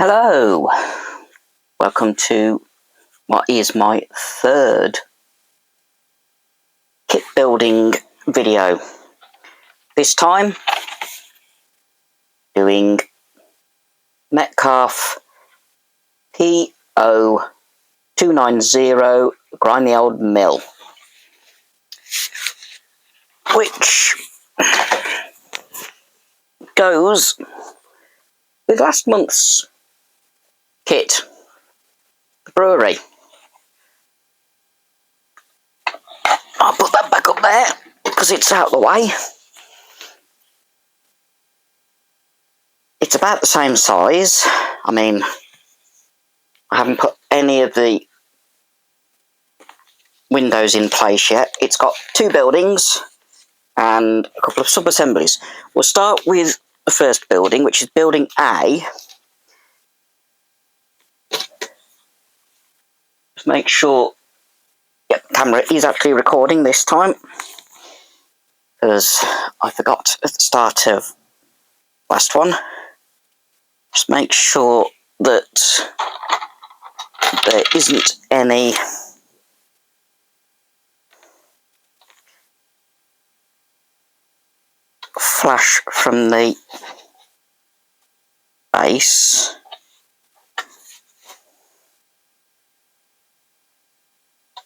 Hello, welcome to what is my third kit building video. This time doing Metcalfe P0290 Grimy Old Mill, which goes with last month's kit, the brewery. I'll put that back up there because it's out of the way. It's about the same size. I mean, I haven't put any of the windows in place yet. It's got two buildings and a couple of sub-assemblies. We'll start with the first building, which is building A. Just make sure, yep, the camera is actually recording this time, because I forgot at the start of last one. Just make sure that there isn't any flash from the base.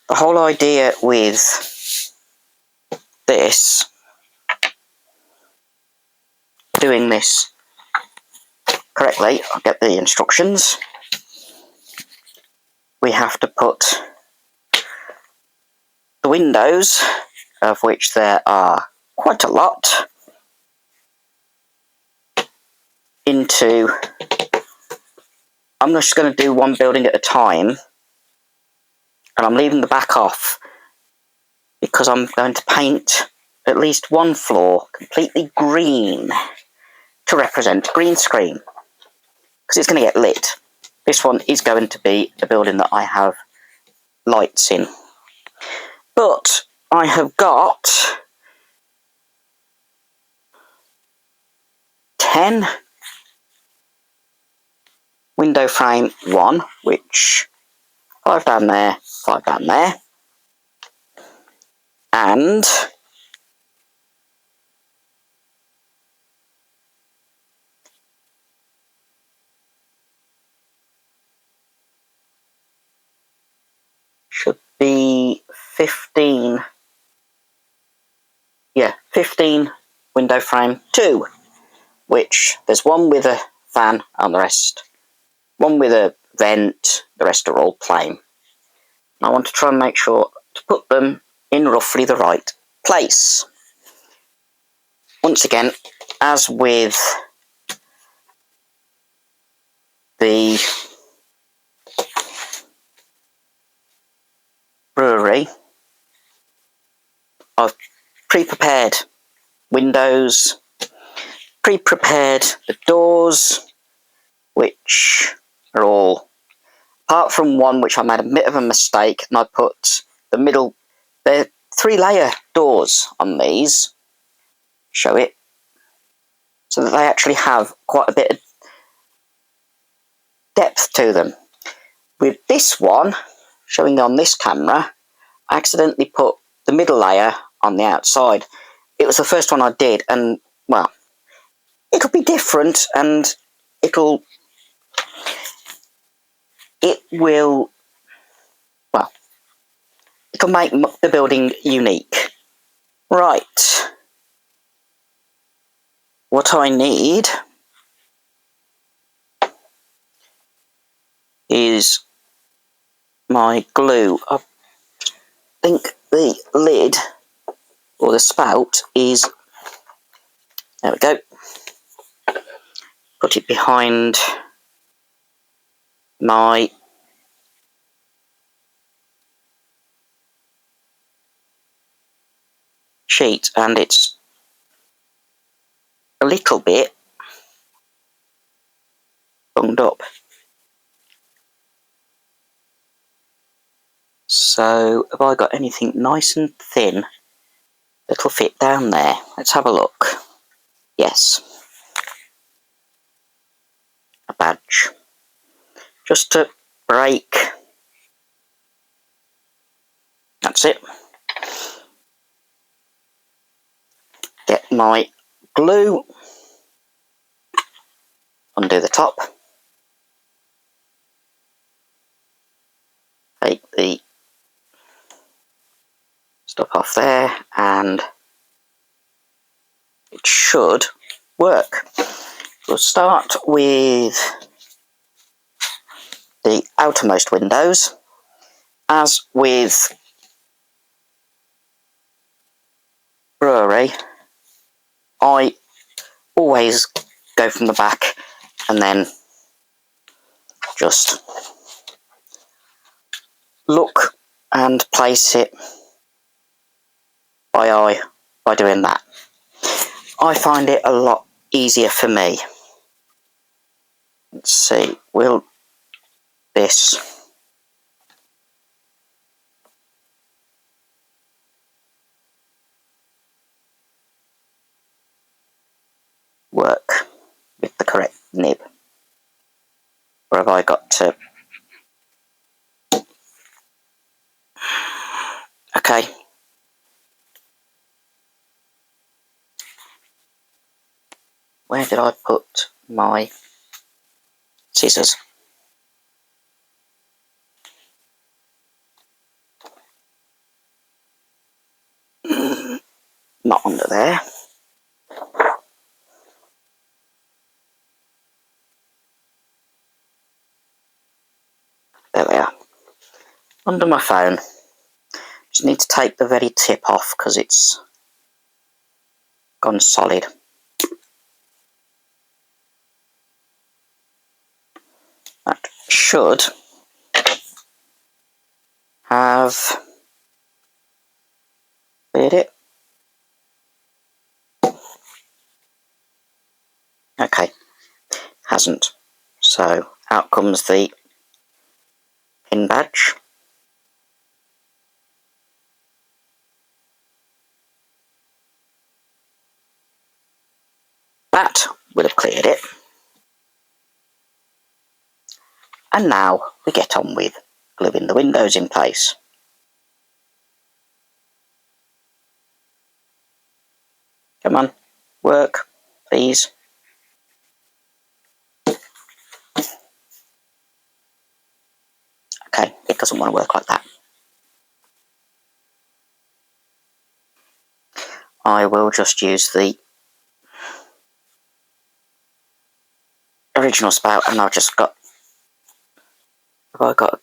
The whole idea with this, doing this correctly, I'll get the instructions. We have to put the windows, of which there are quite a lot, into, I'm just going to do one building at a time, and I'm leaving the back off because I'm going to paint at least one floor completely green to represent green screen, because it's going to get lit. This one is going to be a building that I have lights in. But I have got 10 window frame 1, which 5 down there, 5 down there, and should be 15, yeah, 15 window frame 2, which there's one with a fan and the rest, one with a vent, the rest are all plain. I want to try and make sure to put them in roughly the right place. Once again, as with the brewery, I've pre-prepared windows, pre-prepared the doors, which are all, apart from one which I made a bit of a mistake, and I put the middle, they're 3-layer doors on these, show it, so that they actually have quite a bit of depth to them. With this one, showing on this camera, I accidentally put the middle layer on the outside. It was the first one I did, and, well, it'll be different, and it will, well, it'll make the building unique. Right. What I need is my glue. I think the lid, or the spout, is, there we go. Put it behind my sheet, and it's a little bit bunged up. So have I got anything nice and thin that'll fit down there? Let's have a look. Yes. A badge. just to break. That's it. Get my glue, undo the top, take the stuff off there, and it should work. We'll start with the outermost windows. As with brewery, I always go from the back and then just look and place it by eye by doing that. I find it a lot easier for me. Let's see, will this work with the correct nib? Or have I got to... Okay. Where did I put my scissors? Not under there. There they are. Under my phone. Just need to take the very tip off because it's gone solid. That should have cleared it. Okay, hasn't. So out comes the pin badge. That would have cleared it. And now we get on with gluing the windows in place. Come on, work, please. Okay, it doesn't want to work like that. I will just use the original spout, and I've just got... Have I got...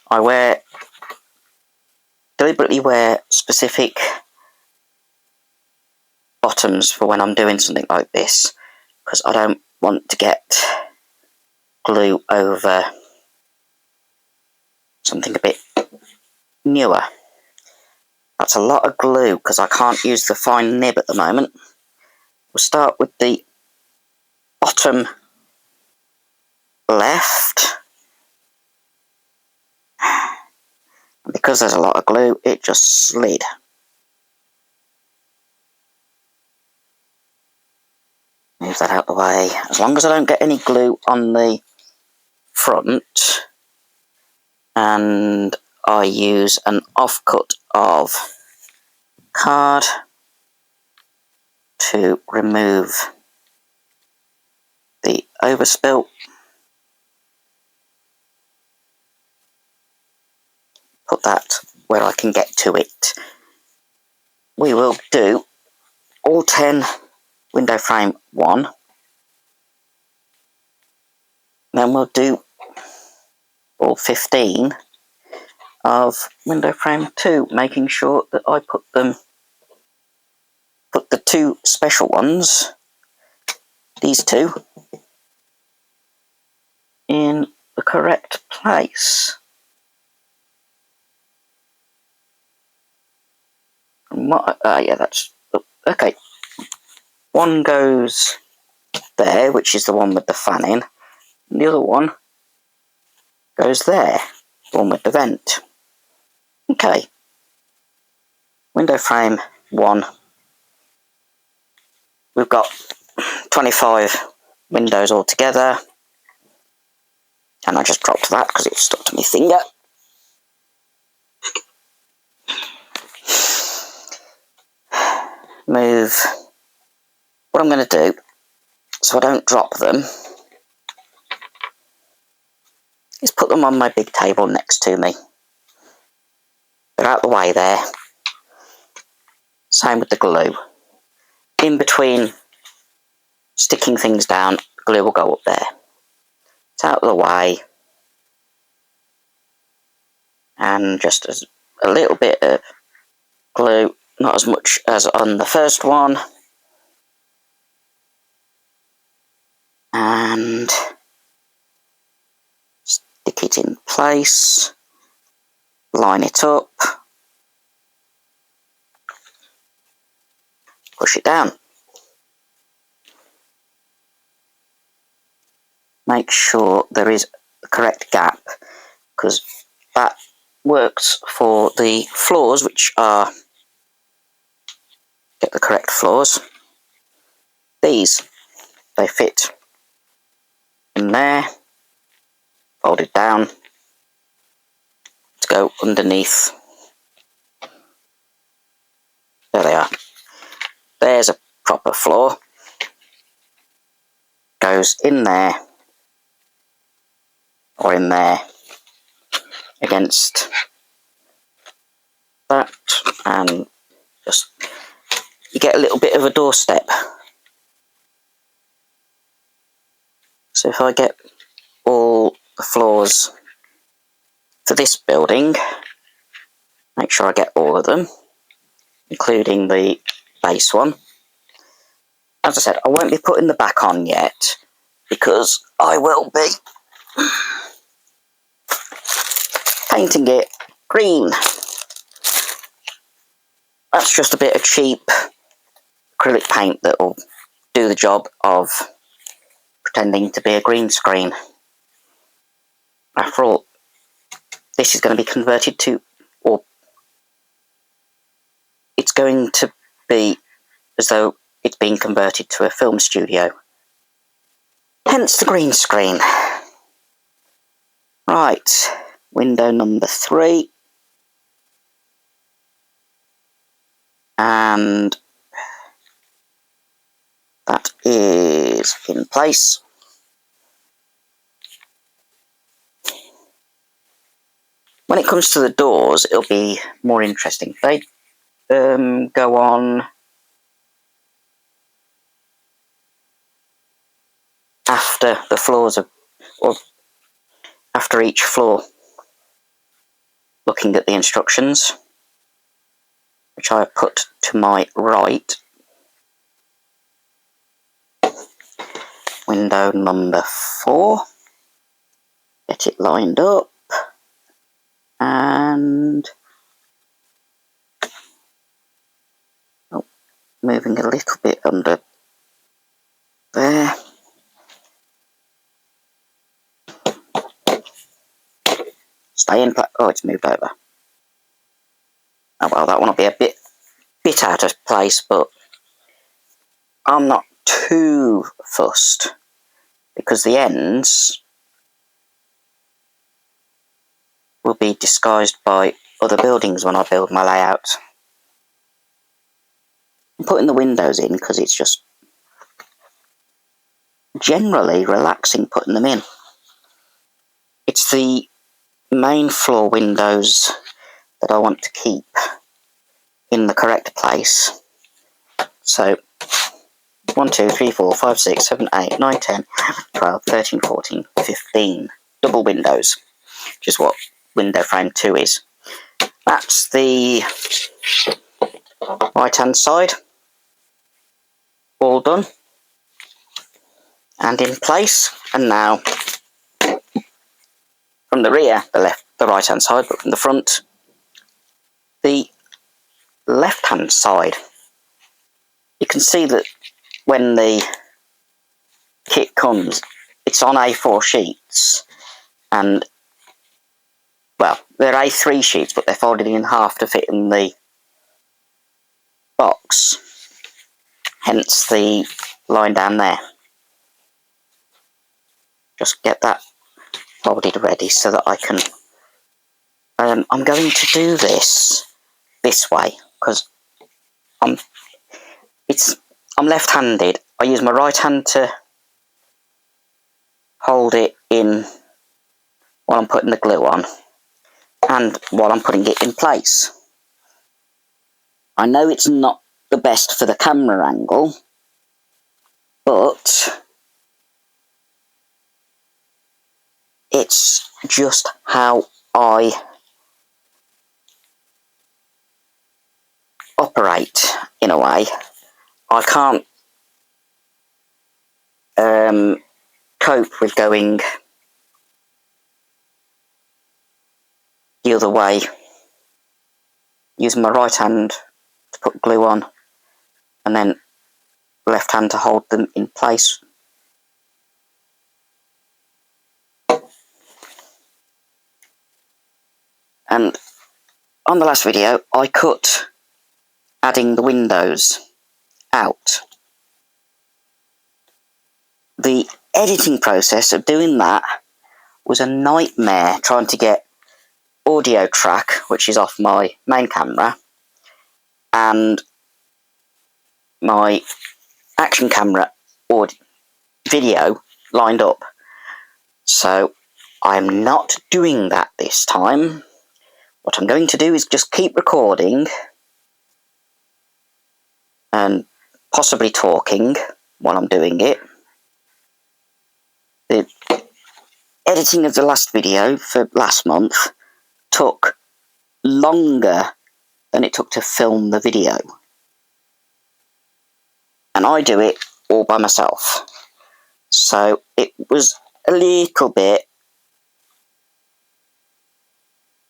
I deliberately wear specific bottoms for when I'm doing something like this, because I don't want to get glue over something a bit newer. That's a lot of glue because I can't use the fine nib at the moment. We'll start with the bottom left. And because there's a lot of glue, it just slid. Move that out of the way. As long as I don't get any glue on the front, and I use an offcut of card to remove the overspill. Put that where I can get to it. We will do all 10 window frame 1. Then we'll do all 15 of window frame 2, making sure that I put the 2 special ones, these 2, in the correct place. Yeah, that's okay. One goes there, which is the one with the fan in, and the other one goes there, the one with the vent. Okay, window frame 1. We've got 25 windows altogether. And I just dropped that because it was stuck to my finger. Move. What I'm going to do, so I don't drop them, is put them on my big table next to me. They're out the way there. Same with the glue. In between sticking things down, glue will go up there. It's out of the way. And just as a little bit of glue, not as much as on the first one. And stick it in place. Line it up. Push it down. Make sure there is the correct gap, because that works for the floors, which are, get the correct floors. These, they fit in there, folded down to go underneath. There they are. There's a proper floor. Goes in there, or in there, against that, and just, you get a little bit of a doorstep. So if I get all the floors for this building, make sure I get all of them, including the base one. As I said, I won't be putting the back on yet, because I will be painting it green. That's just a bit of cheap acrylic paint that will do the job of pretending to be a green screen. After all, this is going to be converted to, or it's going to be as though it's being converted to a film studio. Hence the green screen. Right, window number 3. And that is in place. When it comes to the doors, it'll be more interesting. They go on after the floors of, or after each floor, looking at the instructions, which I put to my right. Window number 4. Get it lined up. And moving a little bit under there. Stay in place. Oh, it's moved over. Oh well, that one will be a bit out of place, but I'm not too fussed, because the ends will be disguised by other buildings when I build my layout. I'm putting the windows in because it's just generally relaxing putting them in. It's the main floor windows that I want to keep in the correct place. So 1, 2, 3, 4, 5, 6, 7, 8, 9, 10, 12, 13, 14, 15 double windows, which is what window frame 2 is. That's the right hand side, all done and in place. And now from the rear, the right hand side, but from the front, the left hand side. You can see that when the kit comes, it's on A4 sheets, and well, they're A3 sheets, but they're folded in half to fit in the box. Hence the line down there. Just get that folded ready so that I can... I'm going to do this way because I'm left-handed. I use my right hand to hold it in while I'm putting the glue on and while I'm putting it in place. I know it's not the best for the camera angle, but it's just how I operate, in a way. I can't cope with going the other way, using my right hand to put glue on and then left hand to hold them in place. And on the last video I cut adding the windows out. The editing process of doing that was a nightmare, trying to get audio track, which is off my main camera, and my action camera video lined up. So I'm not doing that this time. What I'm going to do is just keep recording and possibly talking while I'm doing it. The editing of the last video for last month took longer than it took to film the video. And I do it all by myself. So it was a little bit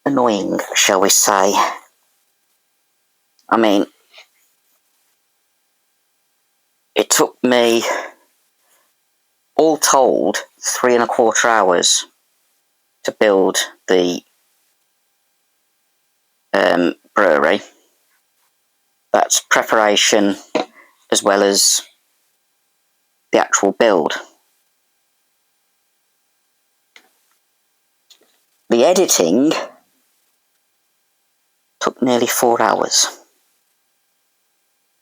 annoying, shall we say. I mean, it took me, all told, 3¼ hours to build the brewery. That's preparation as well as the actual build. The editing took nearly 4 hours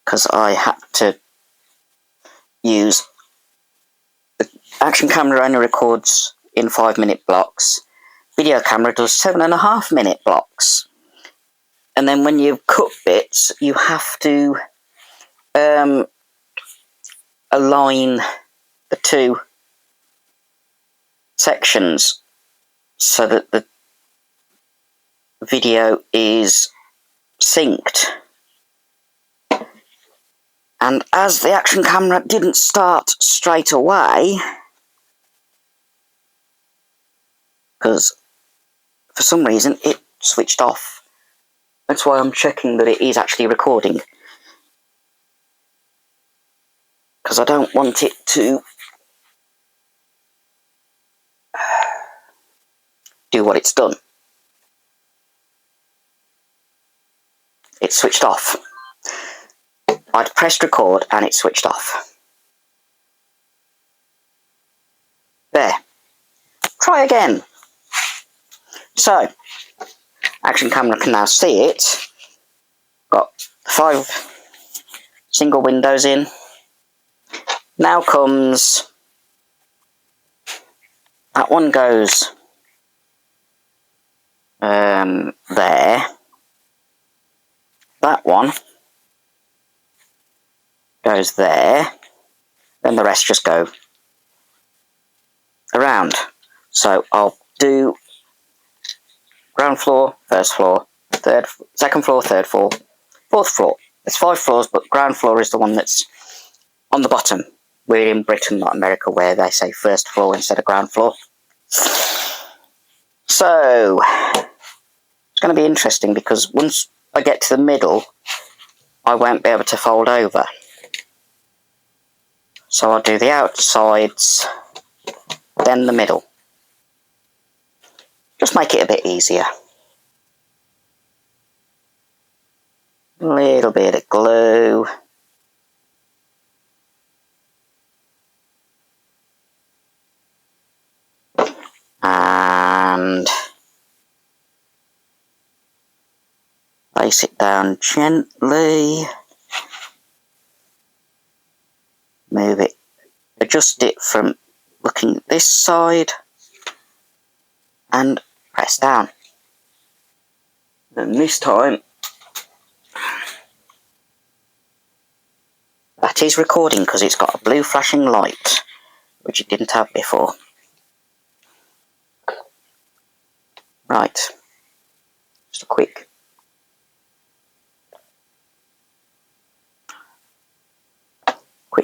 because I had to use... The action camera only records in 5-minute blocks. Video camera does 7.5-minute blocks. And then when you cut bits, you have to align the two sections so that the video is synced. And as the action camera didn't start straight away, because for some reason it switched off. That's why I'm checking that it is actually recording. Because I don't want it to do what it's done. It switched off. I'd pressed record and it switched off. There. Try again. So, action camera can now see it. Got 5 single windows in. Now comes... That one goes there. That one goes there. Then the rest just go around. So I'll do ground floor, first floor, second floor, third floor, fourth floor. There's 5 floors, but ground floor is the one that's on the bottom. We're in Britain, not America, where they say first floor instead of ground floor. So it's going to be interesting because once I get to the middle, I won't be able to fold over. So I'll do the outsides, then the middle. Just make it a bit easier. A little bit of glue. place it down gently. Move it. Adjust it from looking this side. And press down. And this time, that is recording because it's got a blue flashing light, which it didn't have before. Right. Just a quick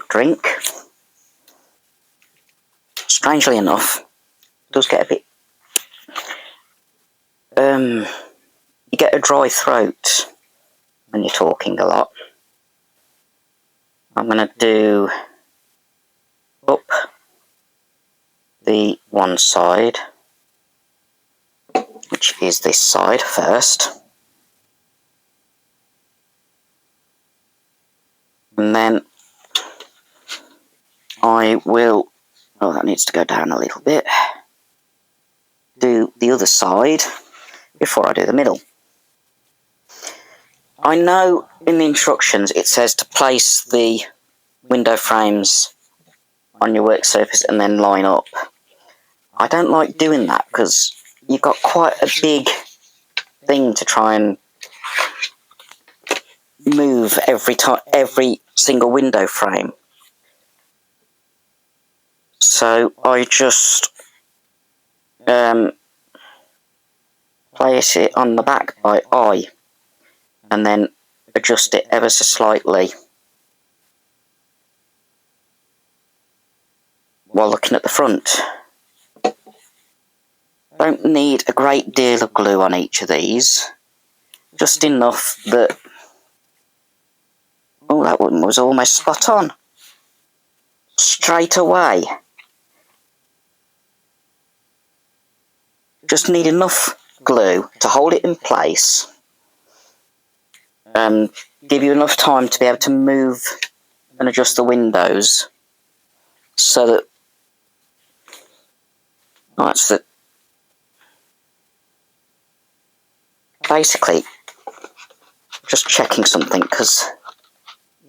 drink. Strangely enough, it does get a bit... you get a dry throat when you're talking a lot. I'm going to do up the one side, which is this side first. And then I will... Oh, that needs to go down a little bit. Do the other side before I do the middle. I know in the instructions it says to place the window frames on your work surface and then line up. I don't like doing that because you've got quite a big thing to try and move every single window frame. So I just place it on the back by eye and then adjust it ever so slightly while looking at the front. Don't need a great deal of glue on each of these, just enough that... Oh, that one was almost spot on. Straight away. Just need enough glue to hold it in place and give you enough time to be able to move and adjust the windows so that... Oh, that's the... Basically, just checking something, because,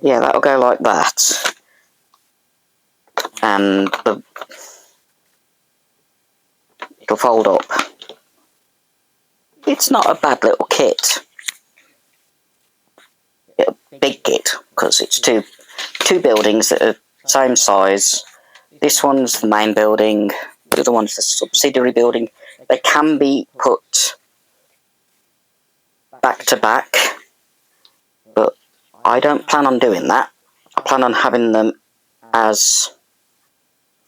yeah, that'll go like that. And it'll fold up. It's not a bad little kit. A big kit, because it's two buildings that are same size. This one's the main building, the other one's the subsidiary building. They can be put back to back, but I don't plan on doing that. I plan on having them as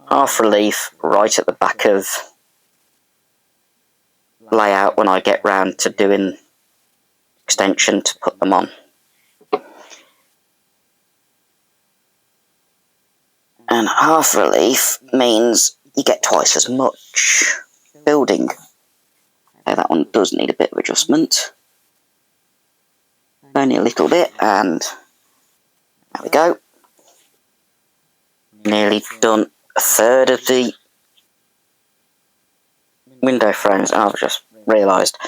half relief right at the back of layout when I get round to doing extension to put them on. And half relief means you get twice as much building. Okay, that one does need a bit of adjustment. Only a little bit, and there we go. Nearly done a third of the window frames, and I've just realised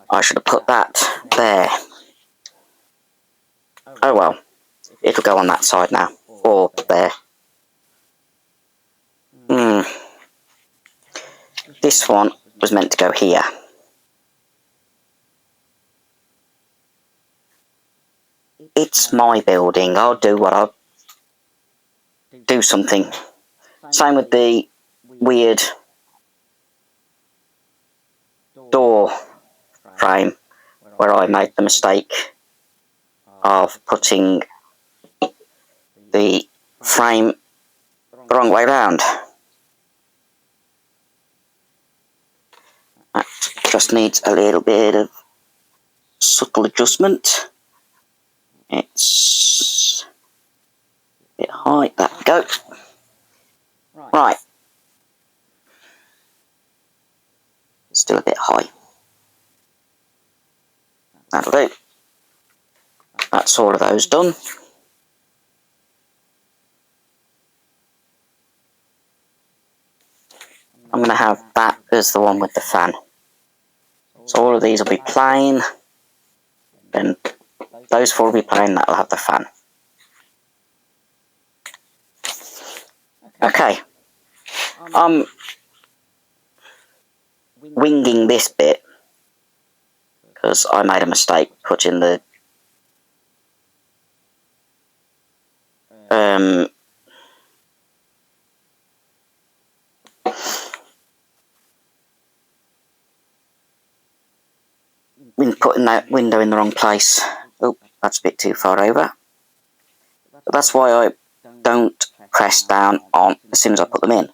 I should have put that there. Oh well, it'll go on that side now, or there. This one was meant to go here. It's my building, I'll do what I'll do something. Same with the weird door frame, where I made the mistake of putting the frame the wrong way round. That just needs a little bit of subtle adjustment. It's a bit high, there we go. Right. Still a bit high. That'll do. That's all of those done. I'm going to have that as the one with the fan. So all of these will be plain. Then those four will be plain, that'll have the fan. Okay, I'm winging this bit because I made a mistake putting the putting that window in the wrong place. Oh, that's a bit too far over. But that's why I don't press down on as soon as I put them in.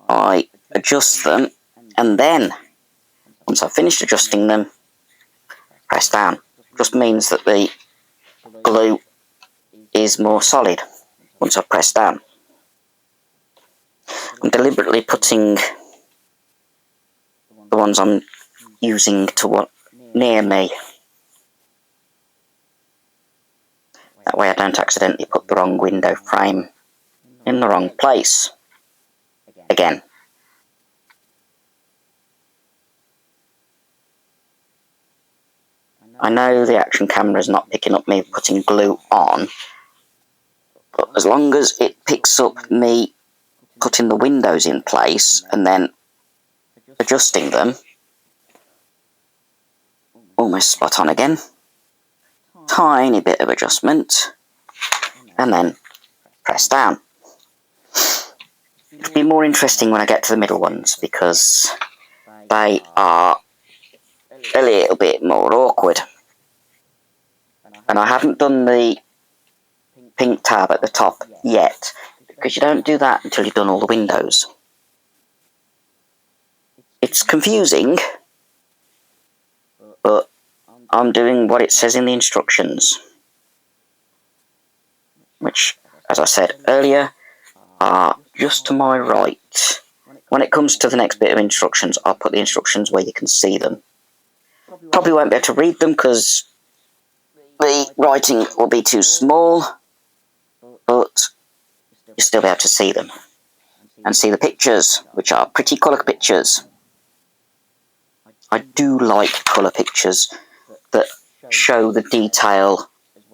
I adjust them, and then once I've finished adjusting them, press down. Just means that the glue is more solid once I press down. I'm deliberately putting the ones I'm using to near me. That way I don't accidentally put the wrong window frame in the wrong place again. I know the action camera is not picking up me putting glue on, but as long as it picks up me putting the windows in place and then adjusting them, almost spot on again, tiny bit of adjustment, and then press down. It'll be more interesting when I get to the middle ones because they are a little bit more awkward. And I haven't done the pink tab at the top yet, because you don't do that until you've done all the windows. It's confusing, but I'm doing what it says in the instructions, which, as I said earlier, are just to my right. When it comes to the next bit of instructions, I'll put the instructions where you can see them. Probably won't be able to read them because the writing will be too small, but you'll still be able to see them and see the pictures, which are pretty colour pictures. I do like colour pictures that show the detail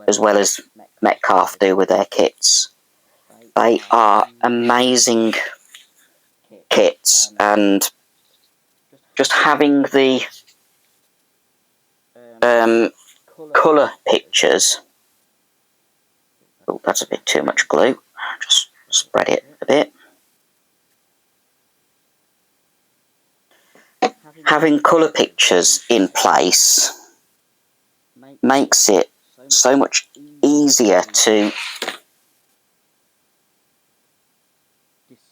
as well as Metcalfe do with their kits. They are amazing kits, and just having the colour pictures. Oh, that's a bit too much glue. Just spread it a bit. Having colour pictures in place makes it so much easier to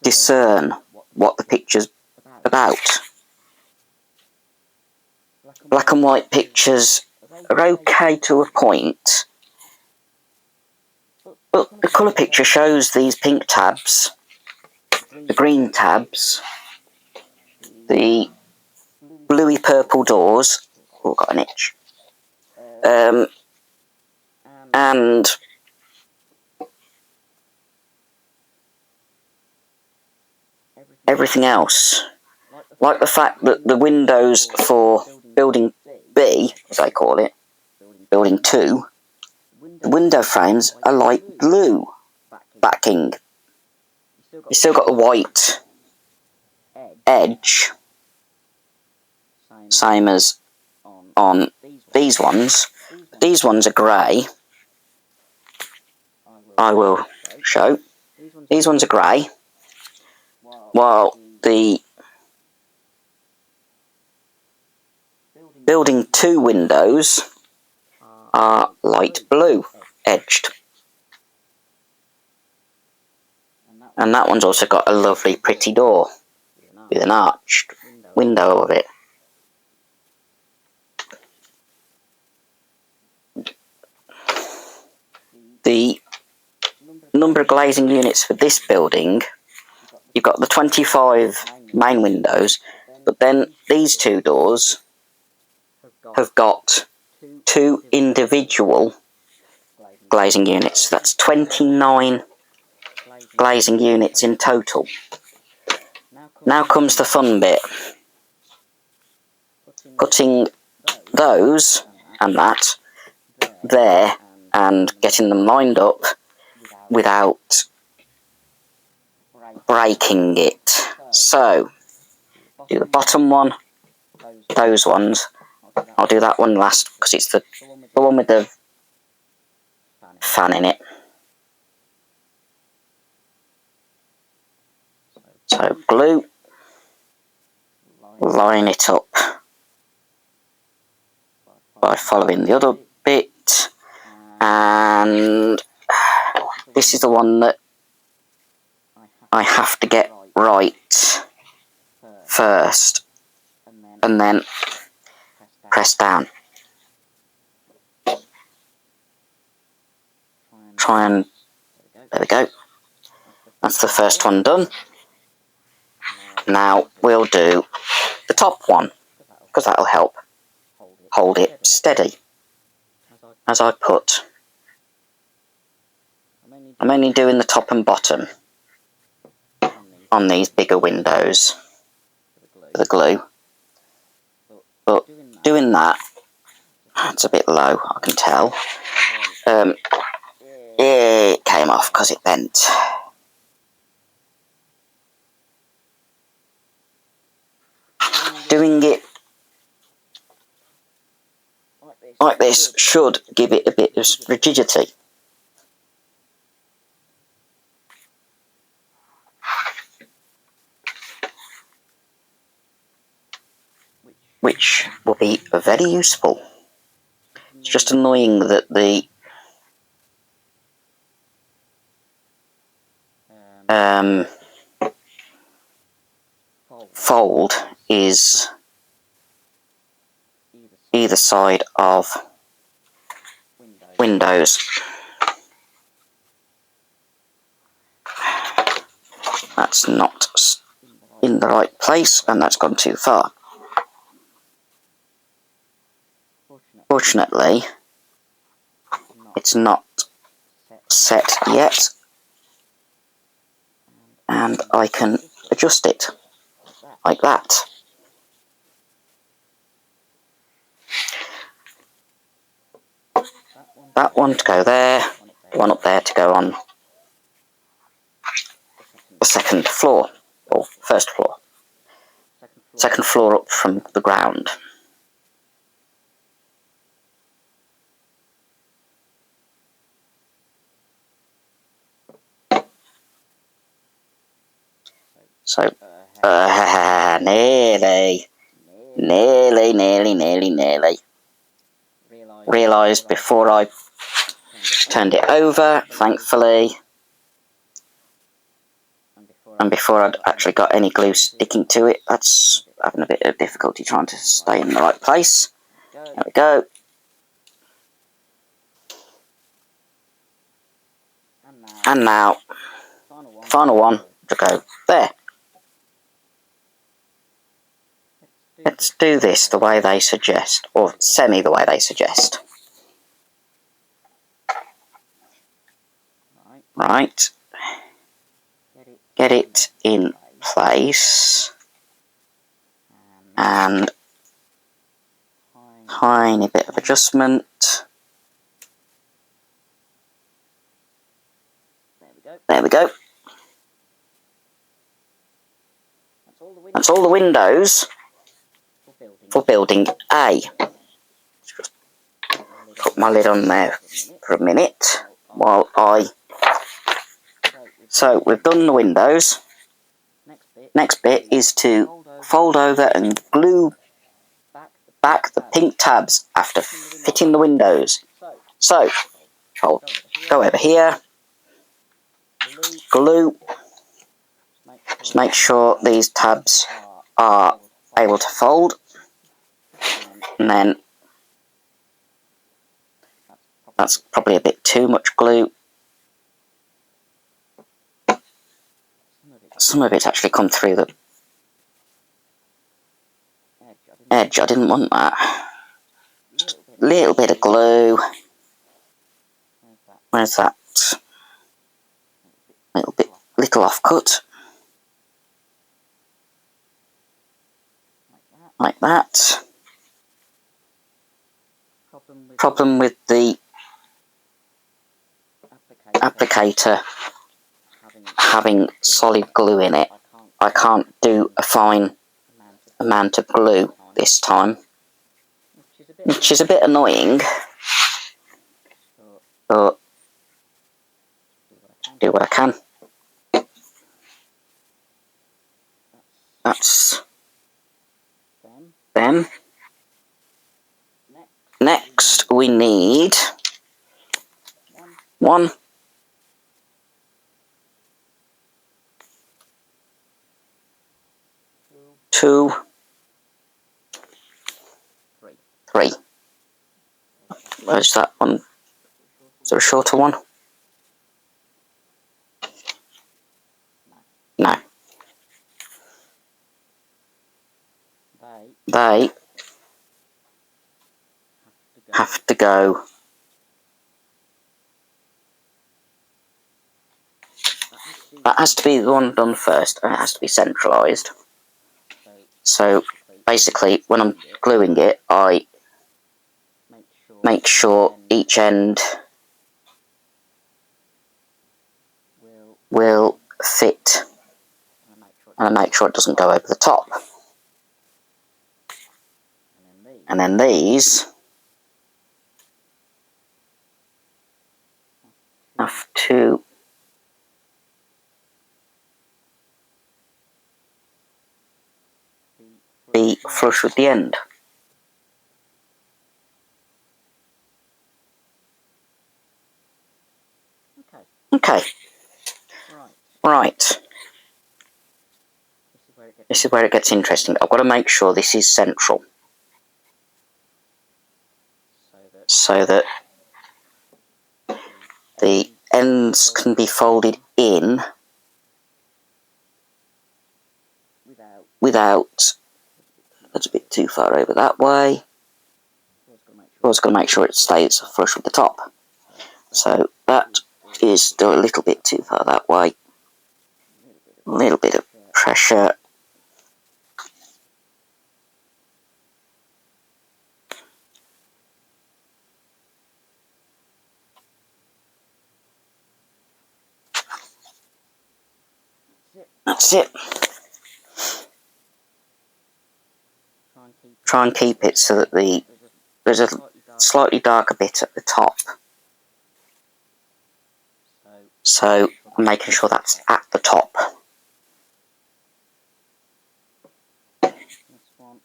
discern what the picture's about. Black and white pictures are okay to a point, but the colour picture shows these pink tabs, the green tabs, the bluey purple doors. Oh, got an itch. And everything else. Like the fact that the windows for building B, as I call it, building 2, the window frames are light blue backing. You still got the white edge, same as on these ones. These ones are grey. I will show. These ones are grey, while the building 2 windows are light blue edged. And that one's also got a lovely pretty door with an arched window of it. The number of glazing units for this building, you've got the 25 main windows, but then these 2 doors have got 2 individual glazing units. That's 29 glazing units in total. Now comes the fun bit. Putting those and that there and getting them lined up without breaking it. So, do the bottom one, those ones. I'll do that one last because it's the one with the fan in it. So glue, line it up by following the other bit, and this is the one that I have to get right first, and then press down. Try and, there we go. That's the first one done. Now we'll do the top one, because that'll help hold it steady. As I put, I'm only doing the top and bottom on these bigger windows for the glue, but doing that, it's a bit low, I can tell. It came off because it bent. Doing it like this should give it a bit of rigidity. Which will be very useful. It's just annoying that the fold is either side of windows. That's not in the right place, and that's gone too far. Fortunately, it's not set yet, and I can adjust it like that. That one to go there, one up there to go on the second floor, or first floor. Second floor up from the ground. So, nearly. Realised before I turned it over, thankfully, and before I'd actually got any glue sticking to it. That's having a bit of difficulty trying to stay in the right place. There we go. And now, final one to go there. Let's do this the way they suggest, or semi the way they suggest. Right. Get it in place. And tiny bit of adjustment. There we go. That's all the windows for building A. Just put my lid on there for a minute while I... So we've done the windows. Next bit is to fold over and glue back the pink tabs after fitting the windows. So, I'll go over here, glue, just make sure these tabs are able to fold, and then that's probably a bit too much glue. Some of it's actually come through the edge. I didn't want that. Just a little bit of glue. Where's that? Little offcut. Like that. Problem with the applicator having solid glue in it, I can't do a fine amount of glue this time, which is a bit annoying, but do what I can. That's them. Next we need 1, 2, 3. Where's that one? Is there a shorter one? No. They have to go that has to be the one done first, and it has to be centralised. So basically, when I'm gluing it, I make sure each end will fit, and I make sure it doesn't go over the top. And then these have to be flush with the end. Okay. Right. This is where it gets interesting. I've got to make sure this is central, so that the ends can be folded in without, that's a bit too far over that way. Also got to make sure it stays flush with the top. So that is still a little bit too far that way. A little bit of pressure. That's it. Try and keep it so that there's a slightly darker bit at the top. So I'm making sure that's at the top.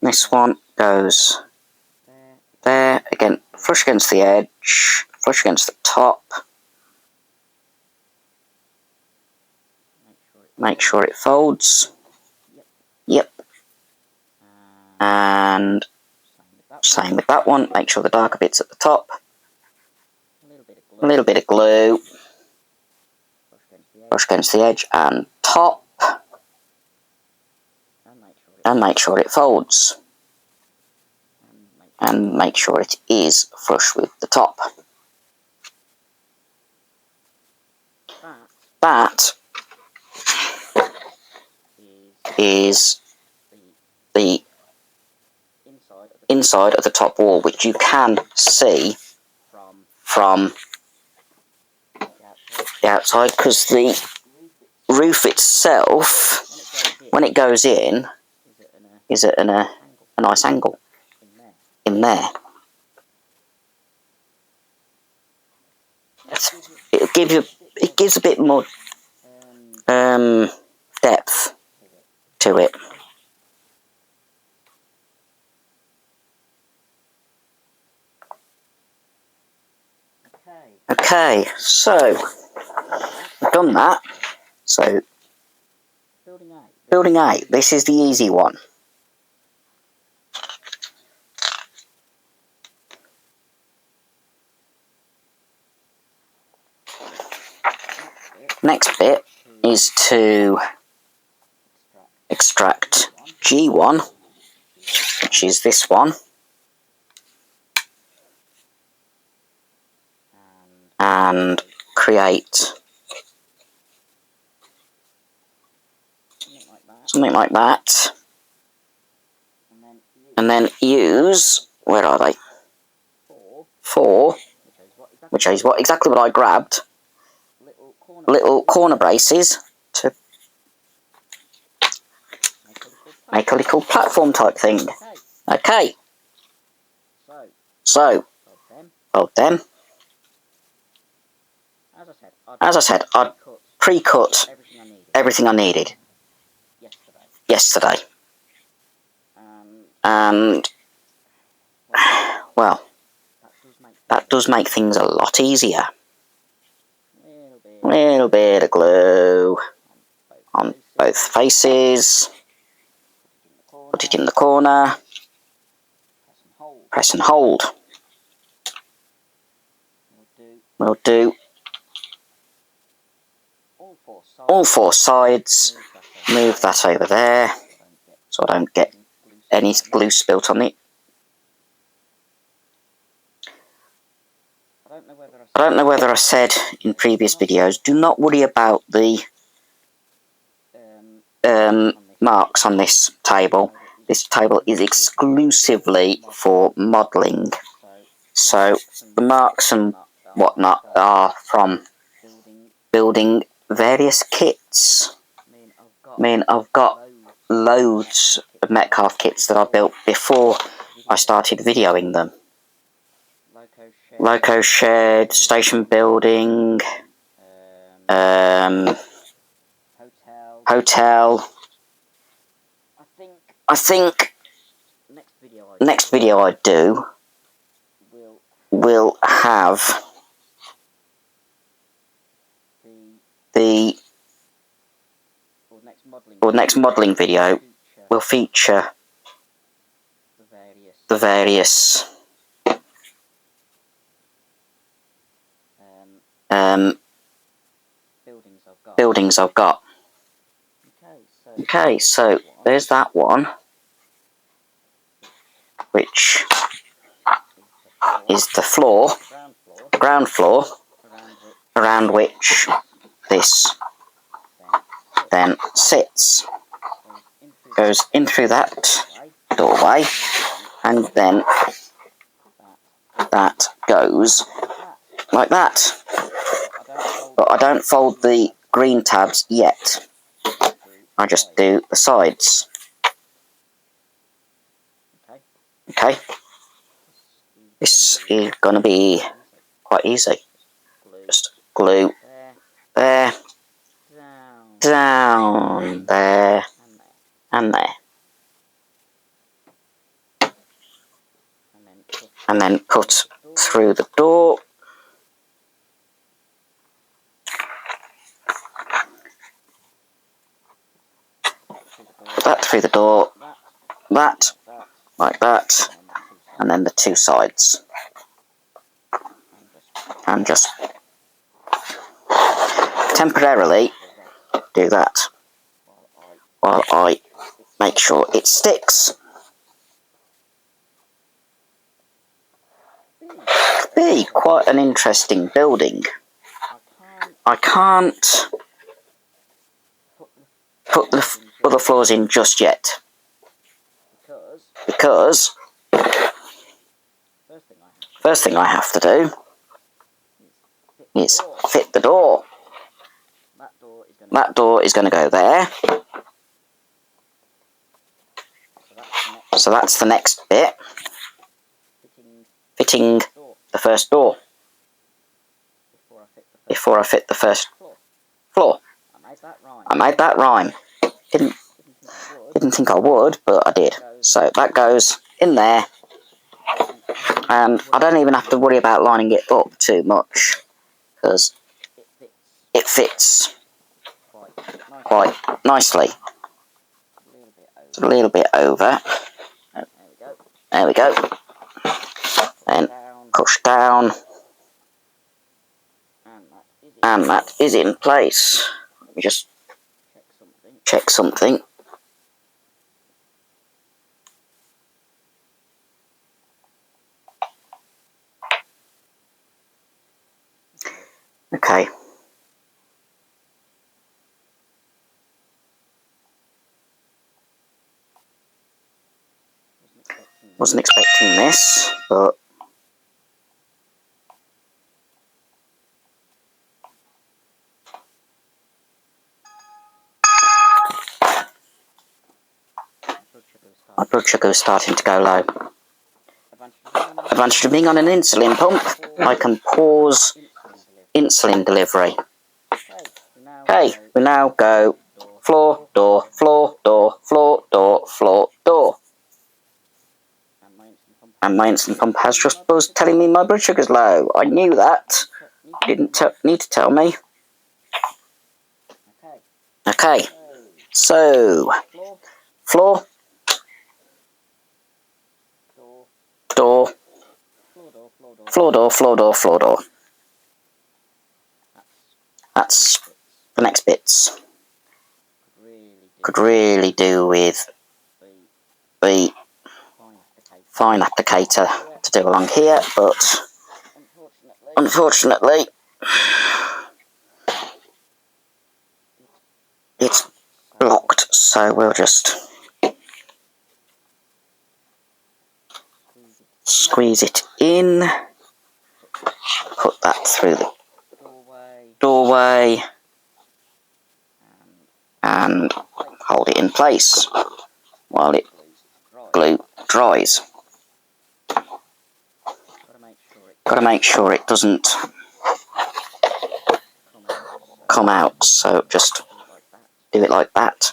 This one goes there, again, flush against the edge, flush against the top. Make sure it folds. Yep. And same with that one, make sure the darker bit's at the top. A little bit of glue. Brush against the edge and top. And make sure it folds. And make sure it is flush with the top. That is the inside of the top wall, which you can see from the outside, because the roof itself, when it goes in, is at a nice angle in there. It gives a bit more depth to it. Okay, so I've done that. So building 8, this is the easy one. Next bit is to extract G1, which is this one, and create something like that, and then use, where are they? 4, which is exactly what I grabbed. little corner braces to make a little platform type thing. Okay. So, fold them. As I said, I'd pre-cut everything I needed yesterday. And, well, that does make things a lot easier. A little bit of glue on both faces. Put it in the corner. Press and hold. We'll do all four sides. Move that over there so I don't get any glue spilt on it. I don't know whether I said in previous videos, do not worry about the marks on this table. This table is exclusively for modelling. So the marks and whatnot are from building various kits. I mean, I've got loads of Metcalfe kits that I built before I started videoing them. Loco shed, station building, hotel. I think next video I do will have the next modelling video will feature the various buildings I've got. Okay, so there's that one, which is the floor, the ground floor, around which this then sits. Goes in through that doorway, and then that goes like that. But I don't fold the green tabs yet. I just do the sides. Okay. This is going to be quite easy. Just glue there, down there, and there. And then cut through the door. That through the door, that, like that, and then the two sides. And just temporarily do that while I make sure it sticks. Could be quite an interesting building. I can't put the other floors in just yet, because first thing I have to do is fit the door. That door is going to go there. So that's the next bit. Fitting the first door before I fit the first floor. I made that rhyme. Didn't think I would, but I did. So that goes in there, and I don't even have to worry about lining it up too much, because it fits quite nicely. It's a little bit over. There we go. Then push down, and that is in place. Let me just check something. Okay. Wasn't expecting this, but My blood sugar is starting to go low. Advantage of being on an insulin pump, I can pause insulin delivery. Okay, we now go floor, door, floor, door, floor, door, floor, door. And my insulin pump has just buzzed telling me my blood sugar's low. I knew that. You didn't need to tell me. Okay, so floor, door, floor, door, floor, door, floor, door. That's the next bits. Could really do with the fine applicator to do along here, but unfortunately it's blocked, so we'll just squeeze it in, put that through the doorway, and hold it in place while it glue dries. Got to make sure it doesn't come out, so just do it like that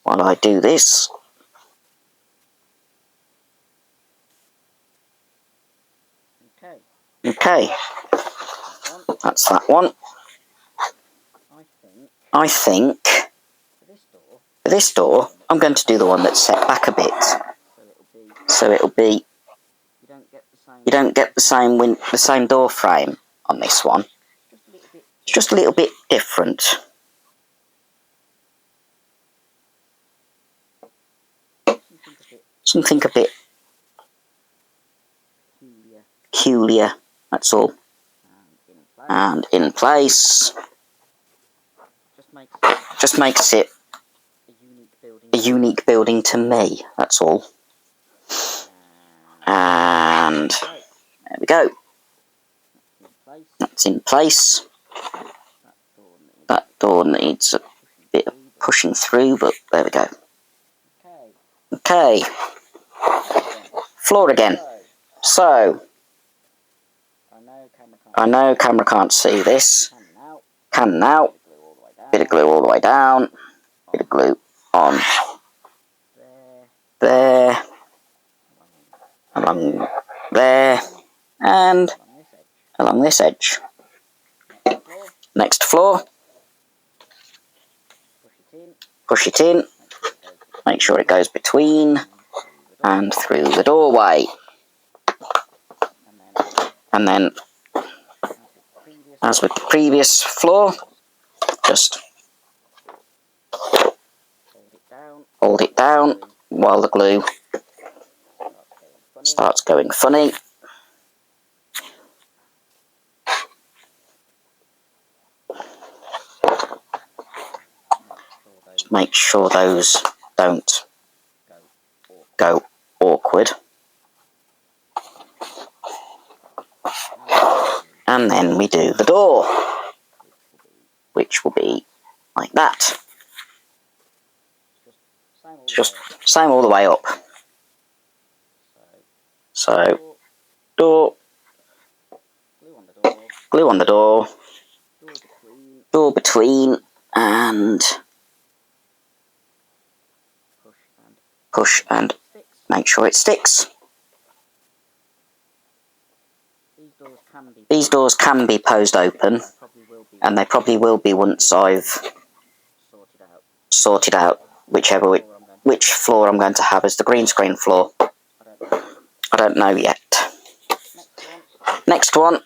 while I do this. Okay, that's that one. I think for this door, I'm going to do the one that's set back a bit, so it'll be, you don't get the same door frame on this one. It's just a little bit different. Something a bit peculiar, that's all. And in place. Just makes it a unique building to me, that's all. And there we go. That's in place. That door needs a bit of pushing through, but there we go. Okay. Floor again. So, I know camera can't see this. Can now. Bit of glue all the way down. Bit of glue on there. Along there. And along this edge. Next floor. Push it in. Make sure it goes between and through the doorway. And then, as with the previous floor, just hold it down while the glue starts going funny. Just make sure those don't go awkward. And then we do the door, which will be like that. It's just same all the way up. So, door, glue on the door, door between, and push and make sure it sticks. These doors can be posed open, and they probably will be once I've sorted out which floor I'm going to have as the green screen floor. I don't know yet. Next one.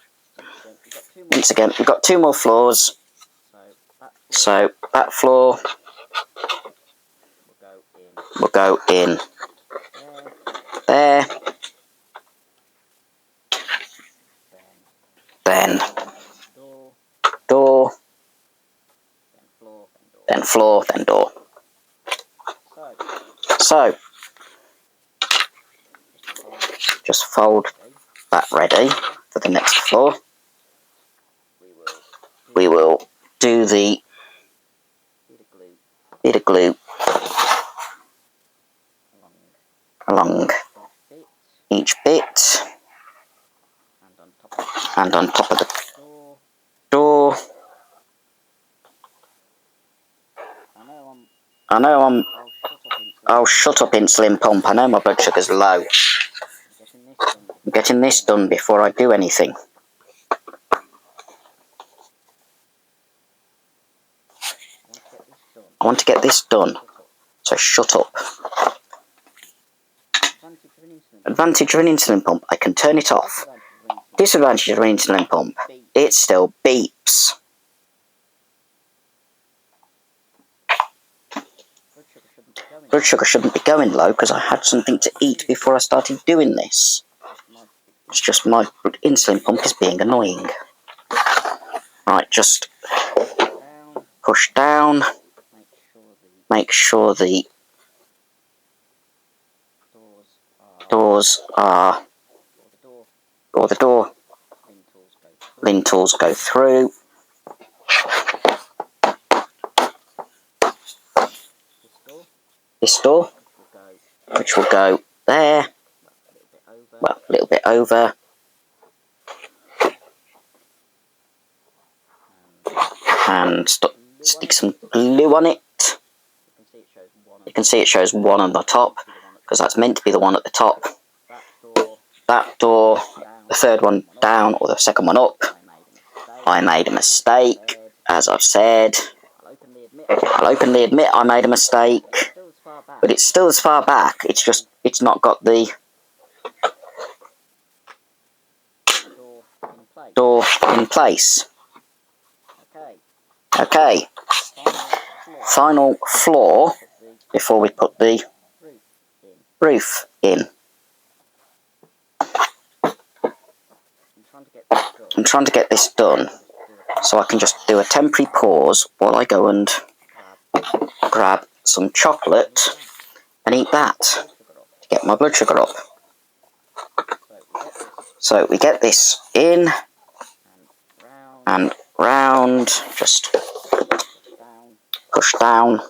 Once again, we've got 2 more floors. So that floor will go in there. Then door, then floor, then door. So, just fold that ready for the next floor. We will do the bit of glue along each bit, and on top of the door. I know I'll shut up, insulin pump. I know my blood sugar's low. I'm getting this done before I do anything. I want to get this done. So shut up. Advantage of an insulin pump, I can turn it off. Disadvantage of an insulin pump, it still beeps. Blood sugar shouldn't be going low because I had something to eat before I started doing this. It's just my insulin pump is being annoying. Right, just push down. Make sure the doors are, or the door lintels go through. This door, which will go there, well, a little bit over, and stick some glue on it. You can see it shows 1 on the top, because that's meant to be the one at the top. That door, the third one down, or the second one up, I made a mistake, as I've said. I'll openly admit I made a mistake, but it's still as far back, it's just, it's not got the door in place. Okay, final floor before we put the roof in. I'm trying to get this done so I can just do a temporary pause while I go and grab some chocolate and eat that to get my blood sugar up. So we get this in and round, just push down,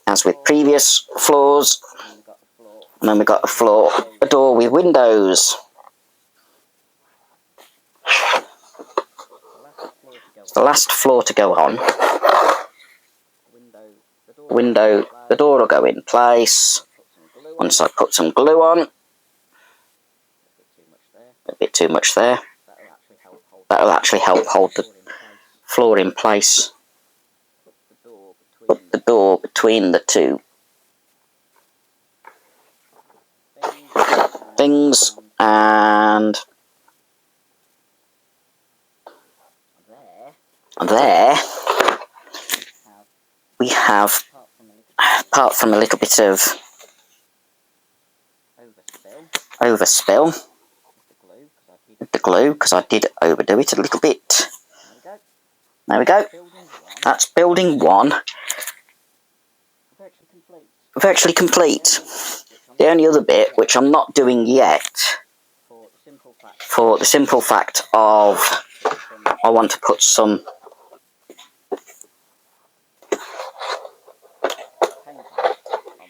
as with previous floors, and then we got a door with windows. The last floor to go on. The door will go in place once I put some glue on. A bit too much there. That'll actually help hold the floor in place. Put the door between the two things, and there we have, apart from a little bit of overspill with the glue, because I did overdo it a little bit. There we go. That's building 1. Virtually complete. The only other bit, which I'm not doing yet, for the simple fact of I want to put some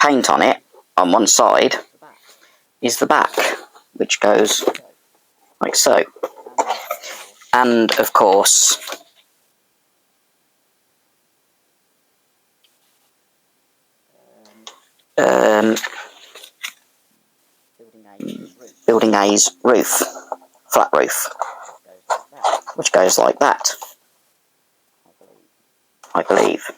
paint on it on one side, is the back, which goes like so. And of course, building A's roof, flat roof, which goes like that, I believe.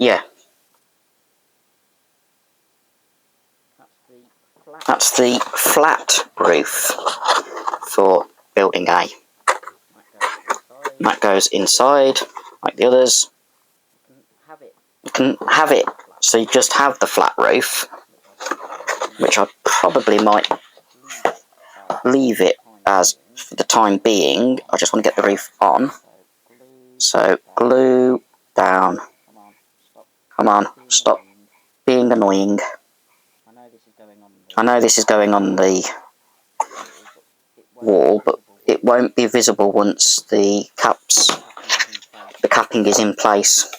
Yeah. That's the flat roof for building A. That goes inside, like the others. You can have it, so you just have the flat roof, which I probably might leave it as for the time being. I just want to get the roof on. So glue down. Come on, stop being annoying. I know this is going on the wall, but it won't be visible once the caps capping is in place.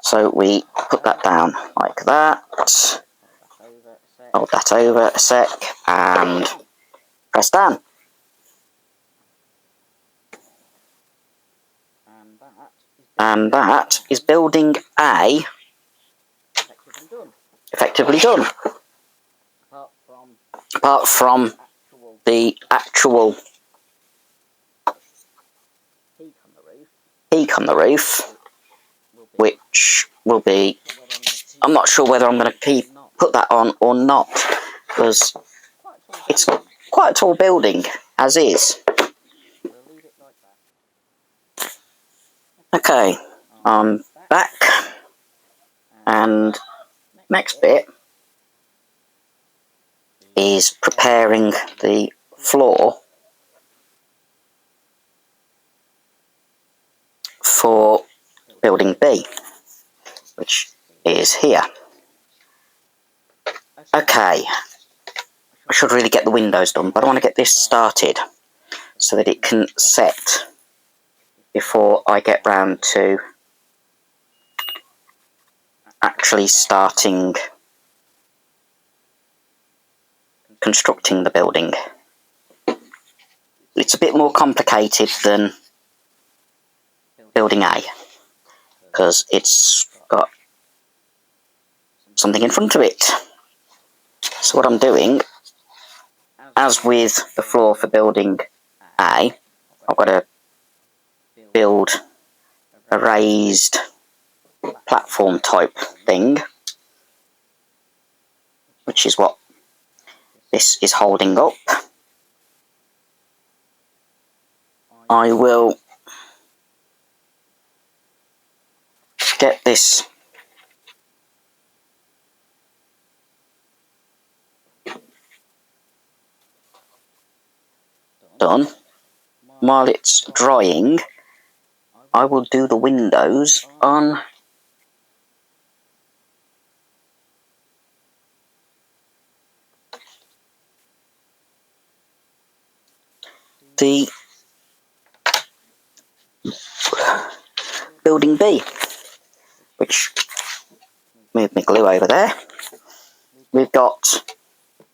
So we put that down like that. Hold that over a sec and press down. And that is building A effectively done. Apart from the actual peak on the roof, which will be, I'm not sure whether I'm going to put that on or not, because it's quite a tall building as is. Okay, I'm back, and next bit is preparing the floor for building B, which is here. Okay, I should really get the windows done, but I want to get this started so that it can set before I get round to actually starting constructing the building. It's a bit more complicated than building A, because it's got something in front of it. So what I'm doing, as with the floor for building A, I've got to build a raised platform type thing, which is what this is holding up. I will get this done. While it's drying, I will do the windows on the building B, which, move my glue over there. We've got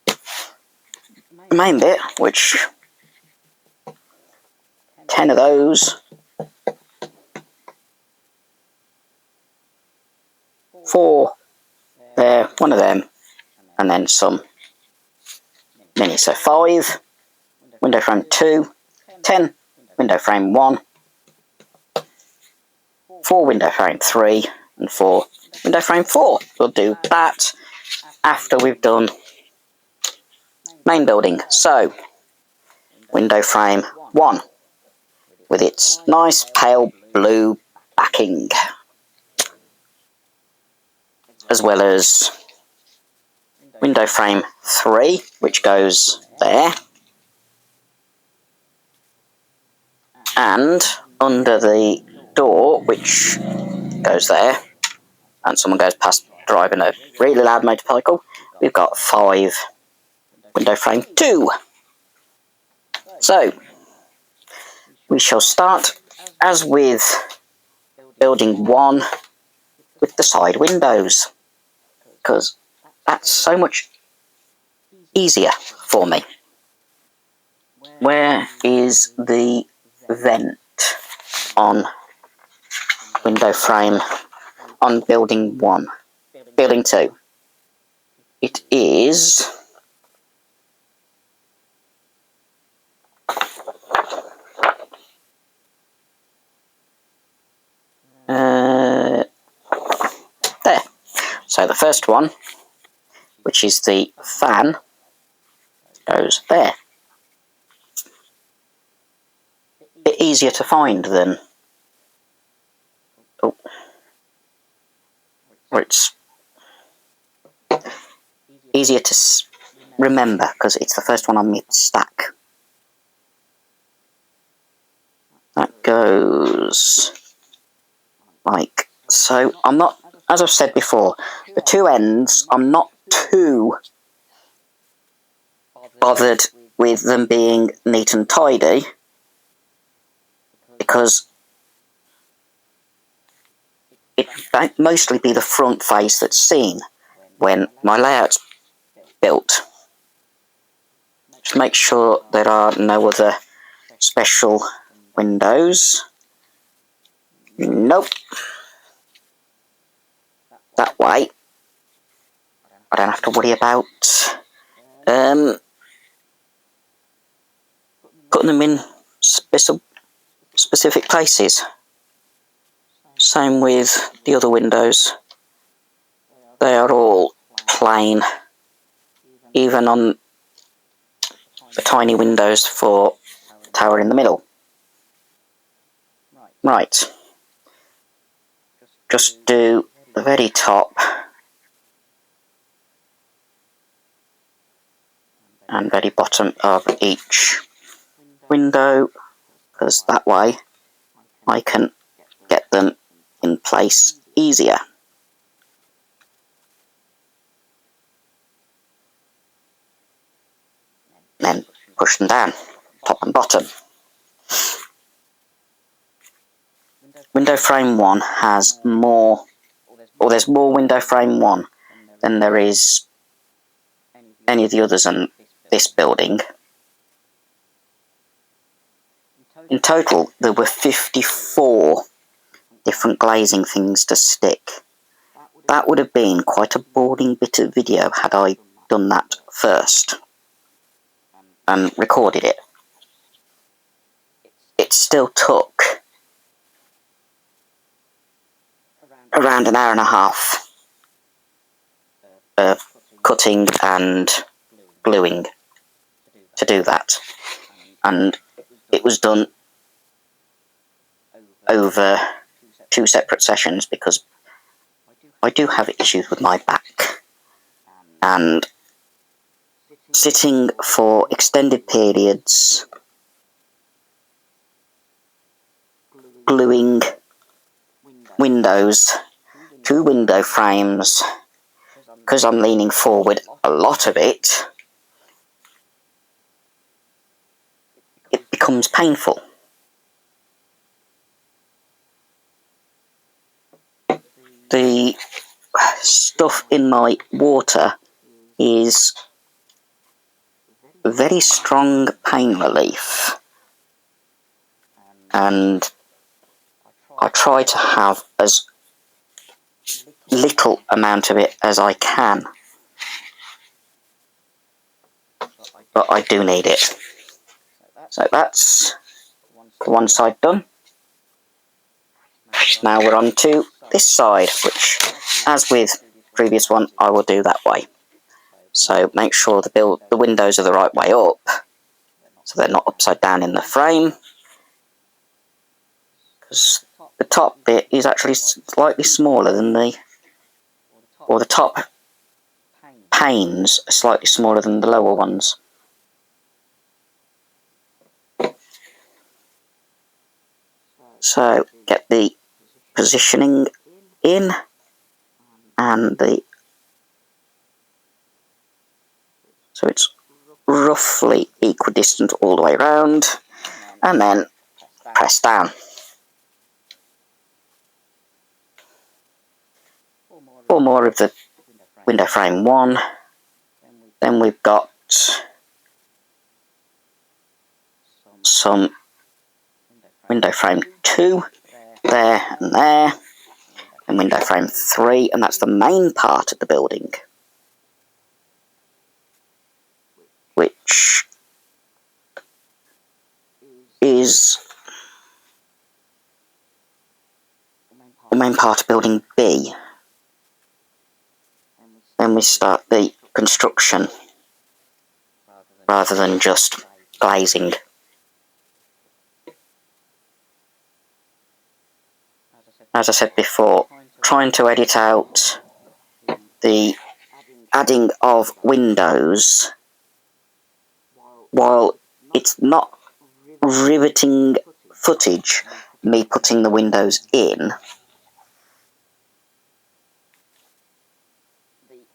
the main bit, which 10 of those, 4 there, 1 of them, and then some mini. So 5, window frame 2, 10, window frame 1, 4 window frame 3, and 4 window frame 4. We'll do that after we've done main building. So, window frame 1, with its nice pale blue backing, as well as window frame 3, which goes there, and under the door, which goes there, and someone goes past driving a really loud motorcycle, we've got 5 window frame 2. So, we shall start, as with building 1, with the side windows, because that's so much easier for me. Where is the vent on window frame on building 1? Building 2. It is there. So the first one, which is the fan, goes there. Bit easier to find than, or it's easier to remember because it's the first one on my stack. That goes like so. I'm not, as I've said before, the 2 ends, I'm not too bothered with them being neat and tidy, because it'd mostly be the front face that's seen when my layout's built. Just make sure there are no other special windows. Nope. That way, I don't have to worry about putting them in specific places. Same with the other windows. They are all plain, even on the tiny windows for the tower in the middle. Right. Just do the very top and very bottom of each window, because that way I can get them in place easier. Then push them down, top and bottom. Window frame 1 has more, or there's more window frame 1 than there is any of the others in this building. In total, there were 54 different glazing things to stick. That would have been quite a boring bit of video had I done that first and recorded it. It still took around an hour and a half cutting and gluing to do that, and it was done over 2 separate sessions because I do have issues with my back, and sitting for extended periods gluing windows to window frames, because I'm leaning forward a lot of it, it becomes painful. The stuff in my water is very strong pain relief, and I try to have as little amount of it as I can, but I do need it. So that's one side done. Now we're on to this side, which, as with the previous one, I will do that way. So make sure the windows are the right way up, so they're not upside down in the frame, because the top bit is actually slightly smaller than the top panes are slightly smaller than the lower ones. So get the positioning in, and so it's roughly equidistant all the way around, and then press down. 4 more of the window frame 1, then we've got some window frame 2 there and there, and window frame 3, and that's the main part of the building, which is the main part of building B. Then we start the construction rather than just glazing. As I said before, trying to edit out the adding of windows while it's not riveting footage, me putting the windows in.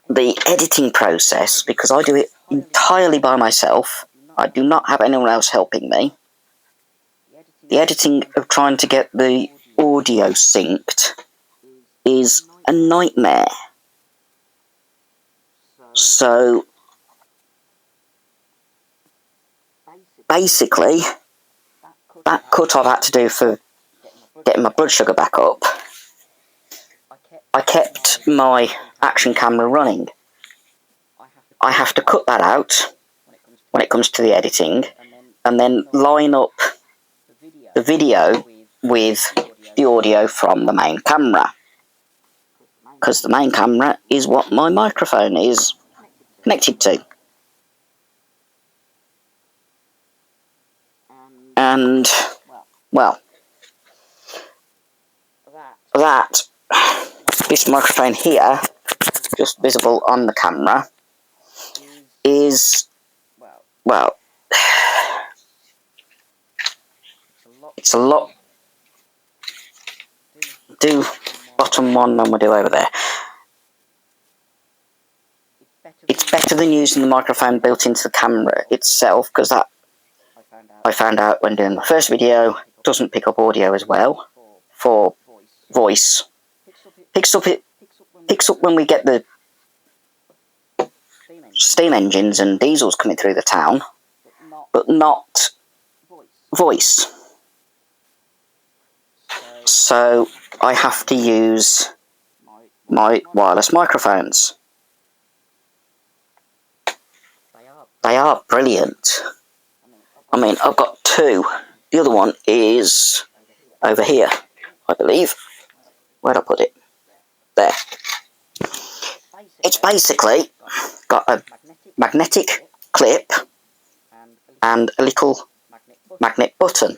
The editing process, because I do it entirely by myself, I do not have anyone else helping me. The editing of trying to get the audio synced is a nightmare. So basically, that cut I've had to do for getting my blood sugar back up, I kept my action camera running. I have to cut that out when it comes to the editing, and then line up the video with the audio from the main camera, because the main camera is what my microphone is connected to. And, well, this microphone here, just visible on the camera, is, well, it's a lot. Do bottom one than we do over there. It's better than using the microphone built into the camera itself, because that, I found out when doing the first video, doesn't pick up audio as well for voice. Picks up when we get the steam engines and diesels coming through the town, but not voice. So I have to use my wireless microphones. They are brilliant. I mean, I've got two. The other one is over here, I believe. Where'd I put it? There. It's basically got a magnetic clip and a little magnet button.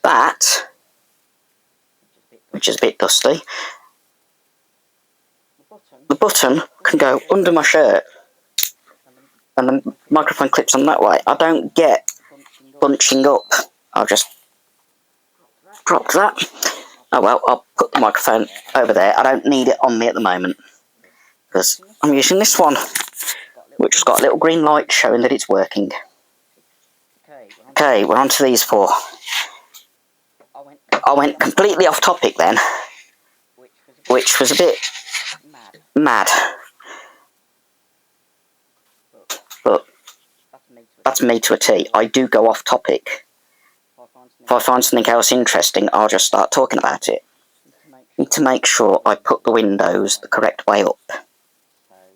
That, which is a bit dusty, the button can go under my shirt, and the microphone clips on that way. I don't get bunching up. I'll just drop that. Oh well, I'll put the microphone over there. I don't need it on me at the moment, because I'm using this one, which has got a little green light showing that it's working. Okay, we're on to these four. I went completely off topic then, which was a bit mad. But that's me to a T. I do go off topic. If I find something else interesting, I'll just start talking about it. Need to make sure I put the windows the correct way up.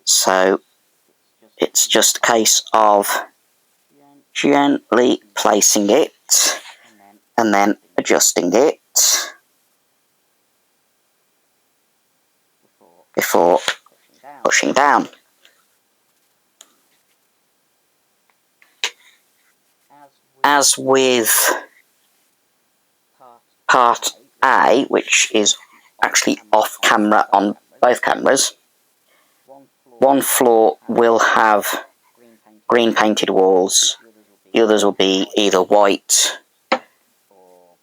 So it's just a case of gently placing it and then adjusting it before pushing down. As with part A, which is actually off camera on both cameras, one floor will have green painted walls, the others will be either white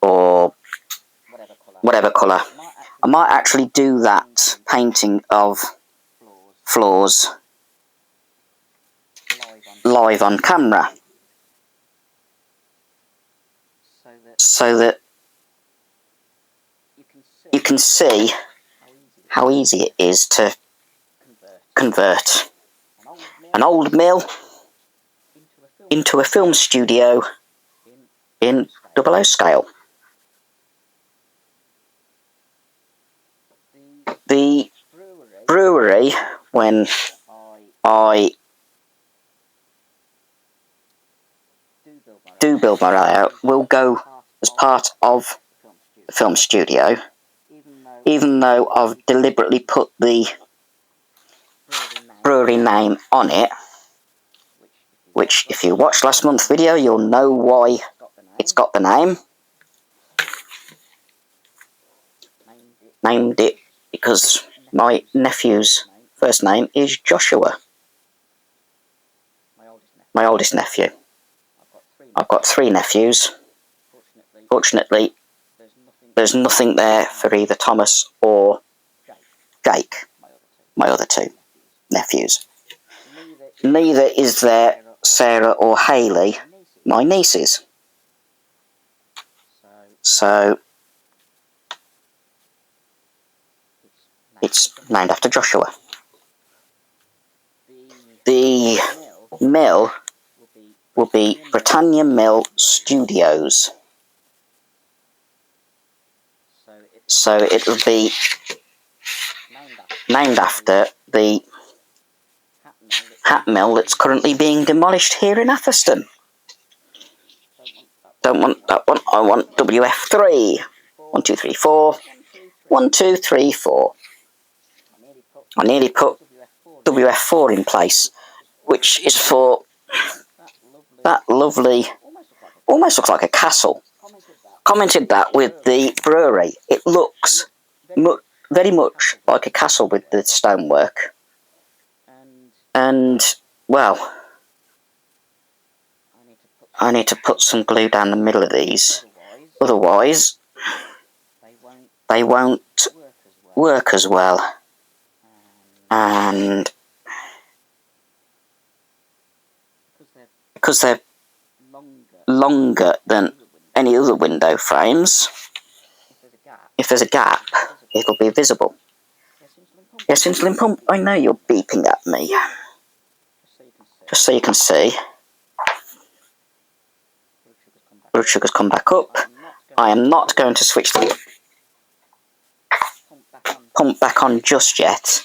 or whatever colour. I might actually do that painting of floors live on camera, so that you can see how easy it is to convert an old mill into a film studio in 00 scale. The brewery, when I do build my layout, will go as part of the film studio, even though I've deliberately put the brewery name on it, which if you watched last month's video, you'll know why it's got the name. Named it because my nephew's first name is Joshua. My oldest nephew. I've got 3 nephews. Fortunately, there's nothing there for either Thomas or Jake, my other 2 nephews. Neither is there Sarah or Hayley, my nieces. So It's named after Joshua. The mill will be Britannia Mill Studios. So it will be named after the hat mill that's currently being demolished here in Atherstone. Don't want that one, I want WF3. 1, 2, 3, 4. 1, 2, 3, 4. I nearly put WF4 in place, which is for that lovely, almost looks like a castle. Commented that with the brewery. It looks very much like a castle with the stonework. And, well, I need to put some glue down the middle of these. Otherwise, they won't work as well. And because they're longer than any other window frames, if there's a gap, it'll be visible. Yes, insulin pump, I know you're beeping at me. Just so you can see. Blood sugar's come back up. I am not going to switch the pump back on just yet,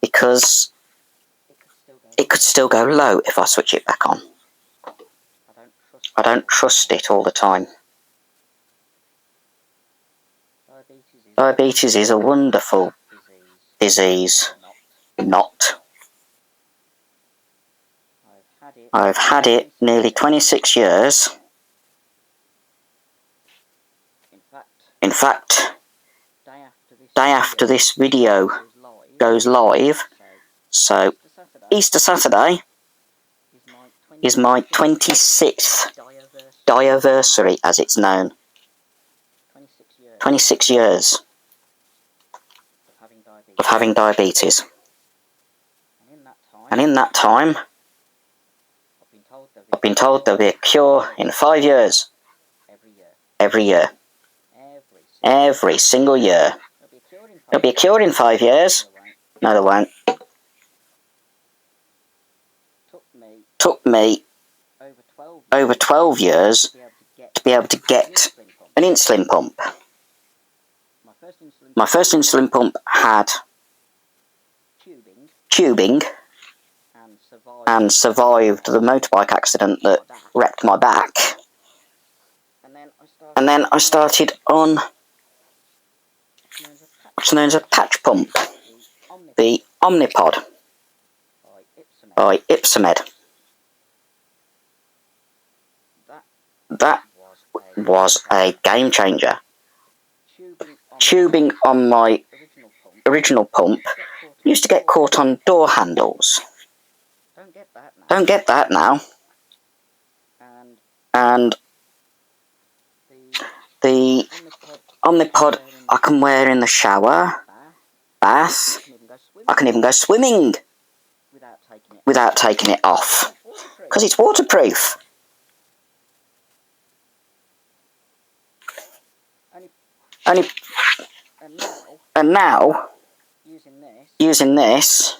because it could still go low if I switch it back on. I don't trust it all the time. Diabetes is a wonderful disease. Not. I've had it nearly 26 years. In fact, day after this video goes live, so Easter Saturday is my 26th diaversary, as it's known. 26 years of having diabetes. And in that time, I've been told there'll be a cure in 5 years. Every year. Every single year. There'll be a cure in 5 years. No, there won't. Took me over 12 years to be able to get an insulin pump. My first insulin pump had tubing and survived the motorbike accident that wrecked my back. And then I started on what's known as a patch pump, the Omnipod by Ypsomed. That was a game changer. Tubing on my original pump used to get caught on door handles. Don't get that now. And the Omnipod I can wear in the shower, bath. I can even go swimming without taking it off, because it's waterproof. And now, using this,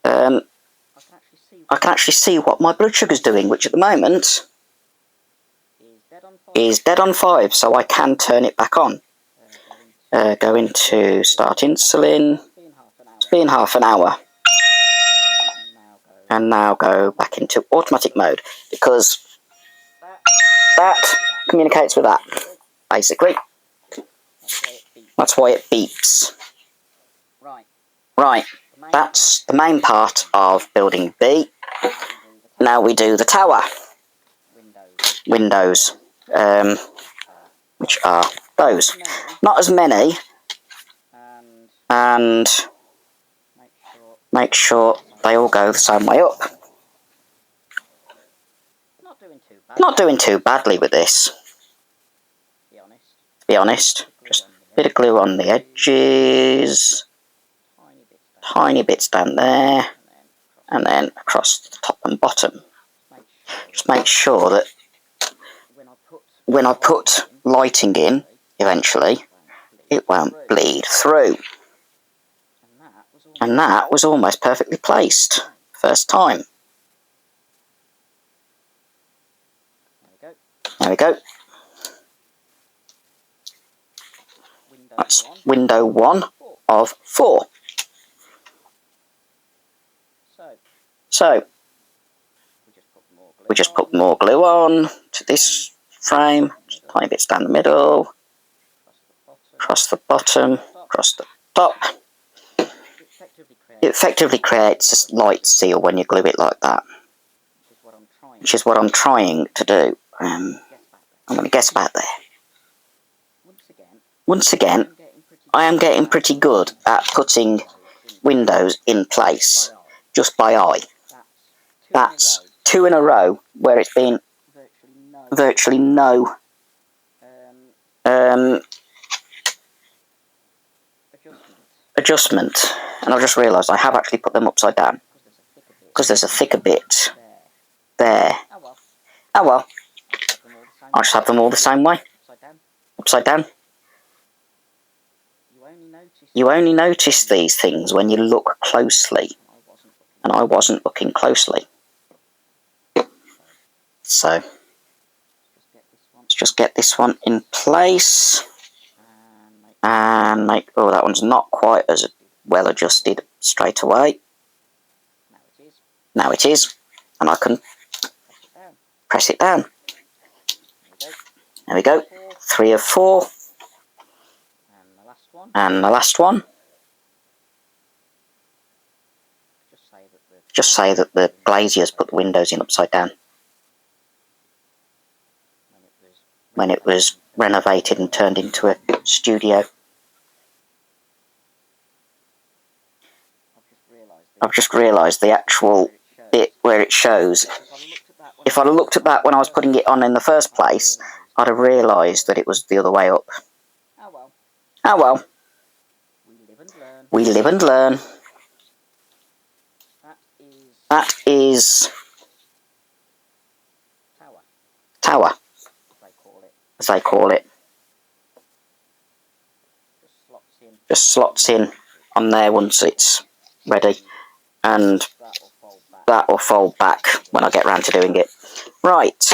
I can actually see what my blood sugar's doing, which at the moment is dead on 5, so I can turn it back on. Go into start insulin. It's been half an hour. And now go back into automatic mode, because that communicates with that, basically. That's why it beeps. Right, that's the main part of building B. Now we do the tower windows, which are those. Not as many, and make sure they all go the same way up. Not doing too badly with this, to be honest. Just a bit of glue on the edges, tiny bits down there, and then across the top and bottom. Just make sure that when I put lighting in, eventually, it won't bleed through. And that was almost perfectly placed. First time. There we go. That's window 1 of 4. So, we just put more glue on to this frame, tiny bits down the middle, across the bottom, across the top. It effectively creates a light seal when you glue it like that, which is what I'm trying to do. I'm going to guess about there. Once again, I am getting pretty good at putting windows in place, just by eye. That's 2 in a row where it's been virtually no adjustment. And I've just realised I have actually put them upside down, because there's a thicker bit there. Oh well, I just have them all the same way, upside down. You only notice these things when you look closely, and I wasn't looking closely. So, let's just get this one in place, and make, oh, that one's not quite as well adjusted straight away. Now it is, and I can press it down. There we go, 3 of 4. And the last one. Just say that the glaziers put the windows in upside down when it was renovated and turned into a studio. I've just realised the actual bit where it shows. If I'd have looked at that when I was putting it on in the first place, I'd have realised that it was the other way up. Oh well. We live and learn. That is tower, as they call it. Just slots in on there once it's ready, and that will fold back when I get round to doing it. Right.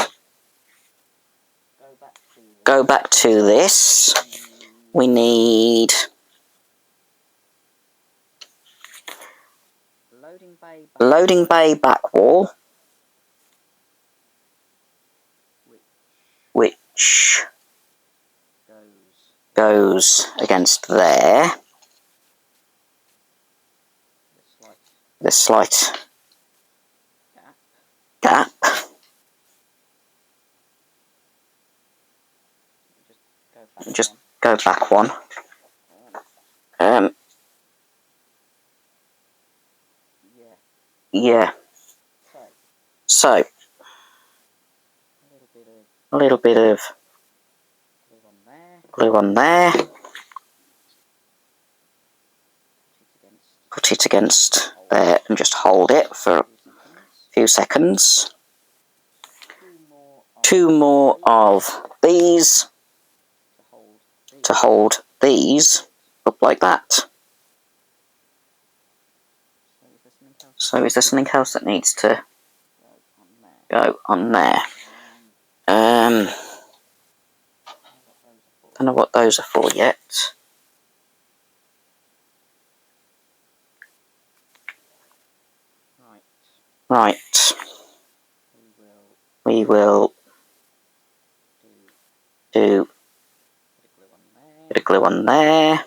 Go back to this. We need loading bay back wall, which goes against there. The slight gap. Just go back one. Yeah. So, a little bit of glue on there. Put it against there and just hold it for a few seconds. 2 more of these to hold these up like that. So is there something else that needs to go on there? Don't know what those are for yet. Right. We will do a bit of glue on there,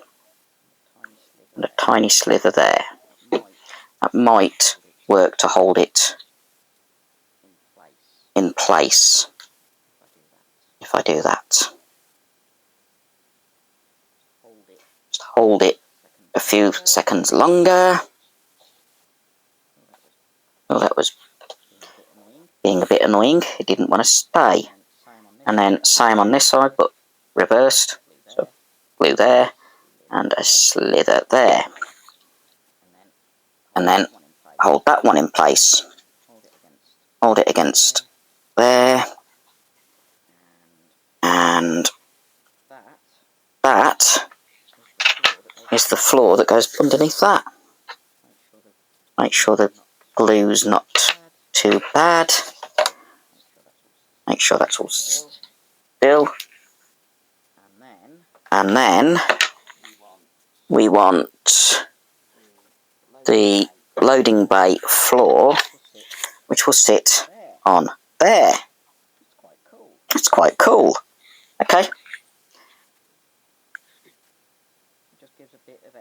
and a tiny slither there. That might work to hold it in place if I do that. Just hold it a few seconds longer. Oh, that was being a bit annoying. It didn't want to stay. And then same on this side, but reversed. So glue there, and a slither there. And then hold that one in place. Hold it against there. And that is the floor that goes underneath that. Make sure the glue's not too bad. Make sure that's all still. And then we want the loading bay floor, which will sit on there. That's quite cool. Okay.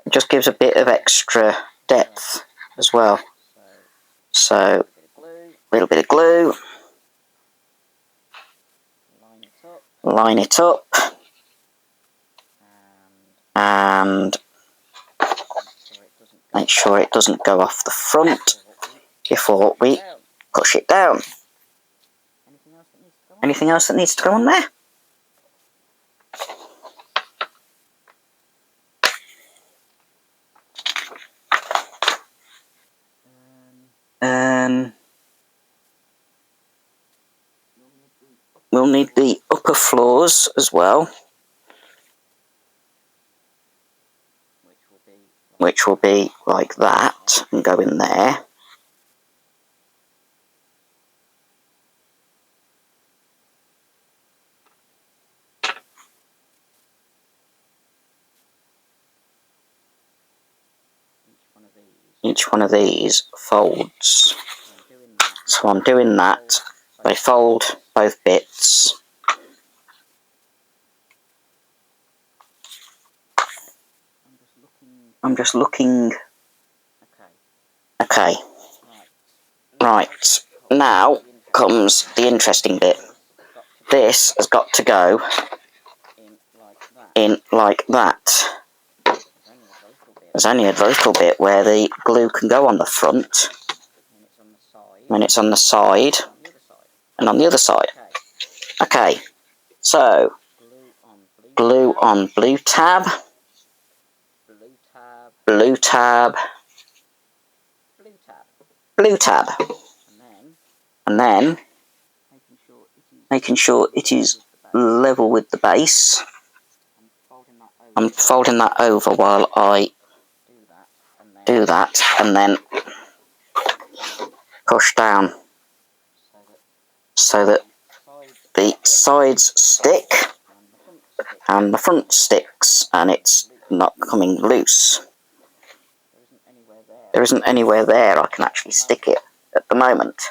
It just gives a bit of extra depth as well. So, a little bit of glue. Line it up. And make sure it doesn't go off the front before we push it down. Anything else that needs to go on there? We'll need the upper floors as well, which will be like that and go in there. Each one of these folds. So I'm doing that. They fold both bits. I'm just looking. Okay. Right. Now comes the interesting bit. This has got to go in like that. There's only a little bit where the glue can go on the front. When it's on the side. And on the other side. Okay. So, glue on blue tab. Blue tab. Blue tab. And then making sure it is level with the base. I'm folding that over while I do that, and then push down so that the sides stick and the front sticks and it's not coming loose. There isn't anywhere there I can actually stick it at the moment.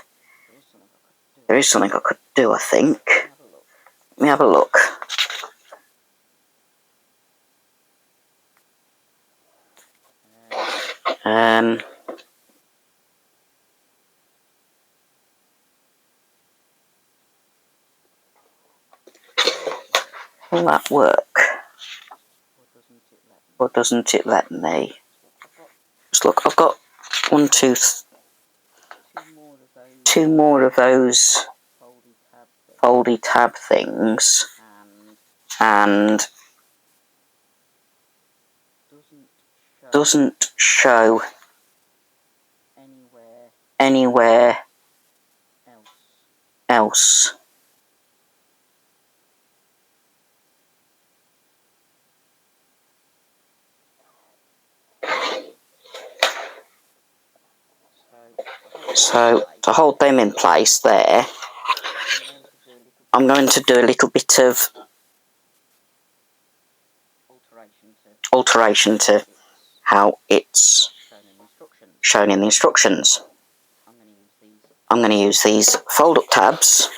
There is something I could do, I think. Let me have a look. Will that work? Or doesn't it let me? Just look, I've got two more of those foldy tab things, and doesn't show anywhere else. So, to hold them in place there, I'm going to do a little bit of alteration to how it's shown in the instructions. I'm going to use these fold-up tabs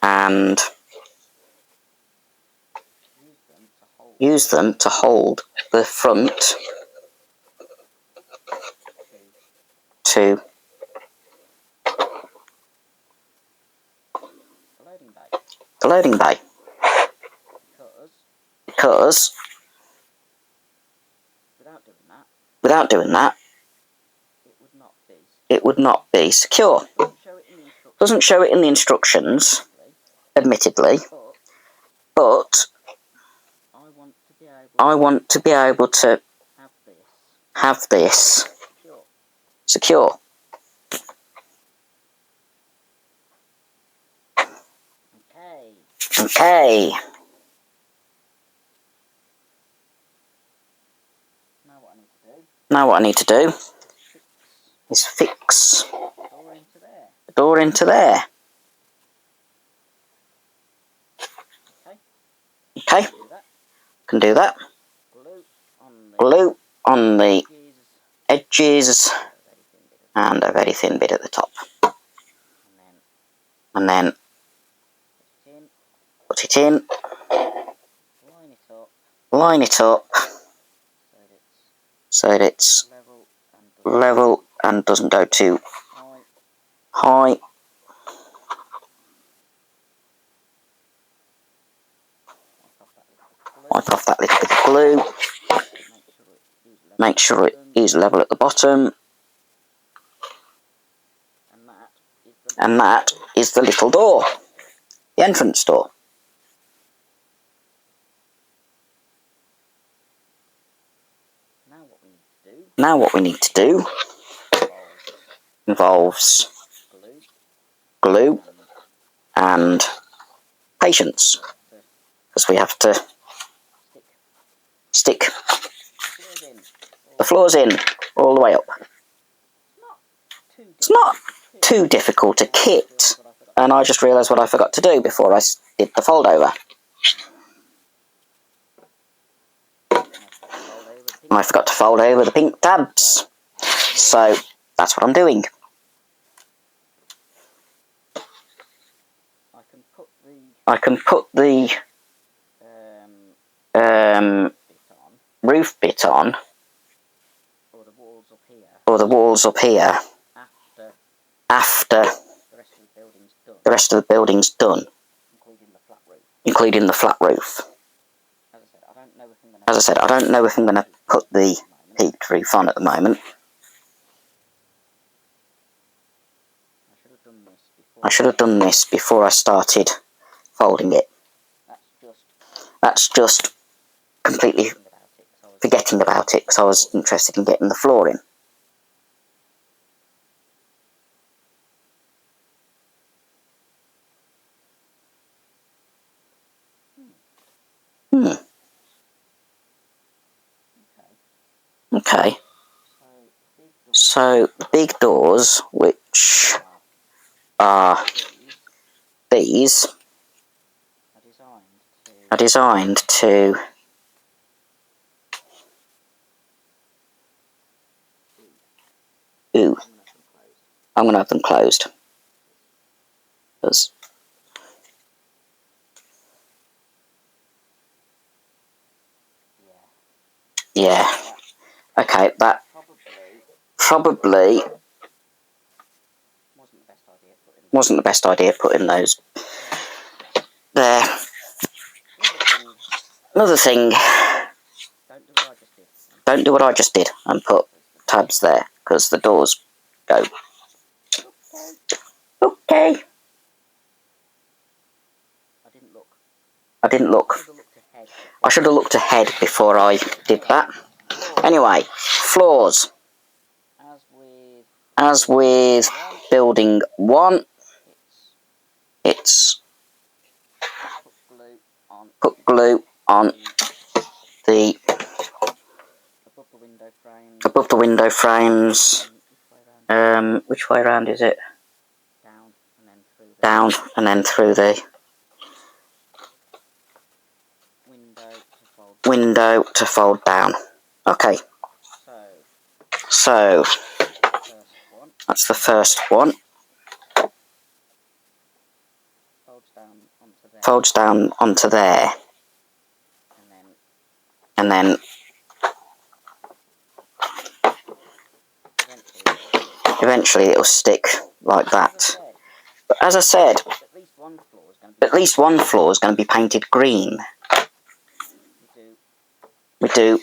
and use them to hold the front to the loading bay, because without doing that it would not be secure. Doesn't show it in the instructions, admittedly, but I want to be able to have this secure. Okay. Now what I need to do is fix the door into there. Okay, can do that. Glue on the edges and a very thin bit at the top. And then put it in, line it up so that it's level and doesn't go too high. Wipe off that little bit of glue. Make sure it is level at the bottom. And that is the little door, the entrance door. Now what we need to do involves glue and patience, because we have to stick the floors in all the way up. It's not too difficult a kit, and I just realised what I forgot to do before I did the fold over. I forgot to fold over the pink tabs, so that's what I'm doing. I can put the roof bit on, or the walls up here, after the rest of the building's done, including the flat roof. As I said, I don't know if I'm going to put the peaked roof on at the moment. I should have done this before I started folding it. That's just completely forgetting about it because I was interested in getting the floor in. Okay. So the big doors, which are these, are designed to I'm going to have them closed. Yeah. Okay, that probably wasn't the best idea putting those there. Another thing, don't do what I just did and put tabs there, because the doors go. Okay. I didn't look. I should have looked ahead before I did that. Anyway, floors. As with building 1, it's put glue on the above the window frames. Which way around is it? Down and then through the window to fold down. Okay. So that's the first one. Folds down onto there. And then eventually it'll stick like that. But as I said, at least one floor is going to be painted green. We do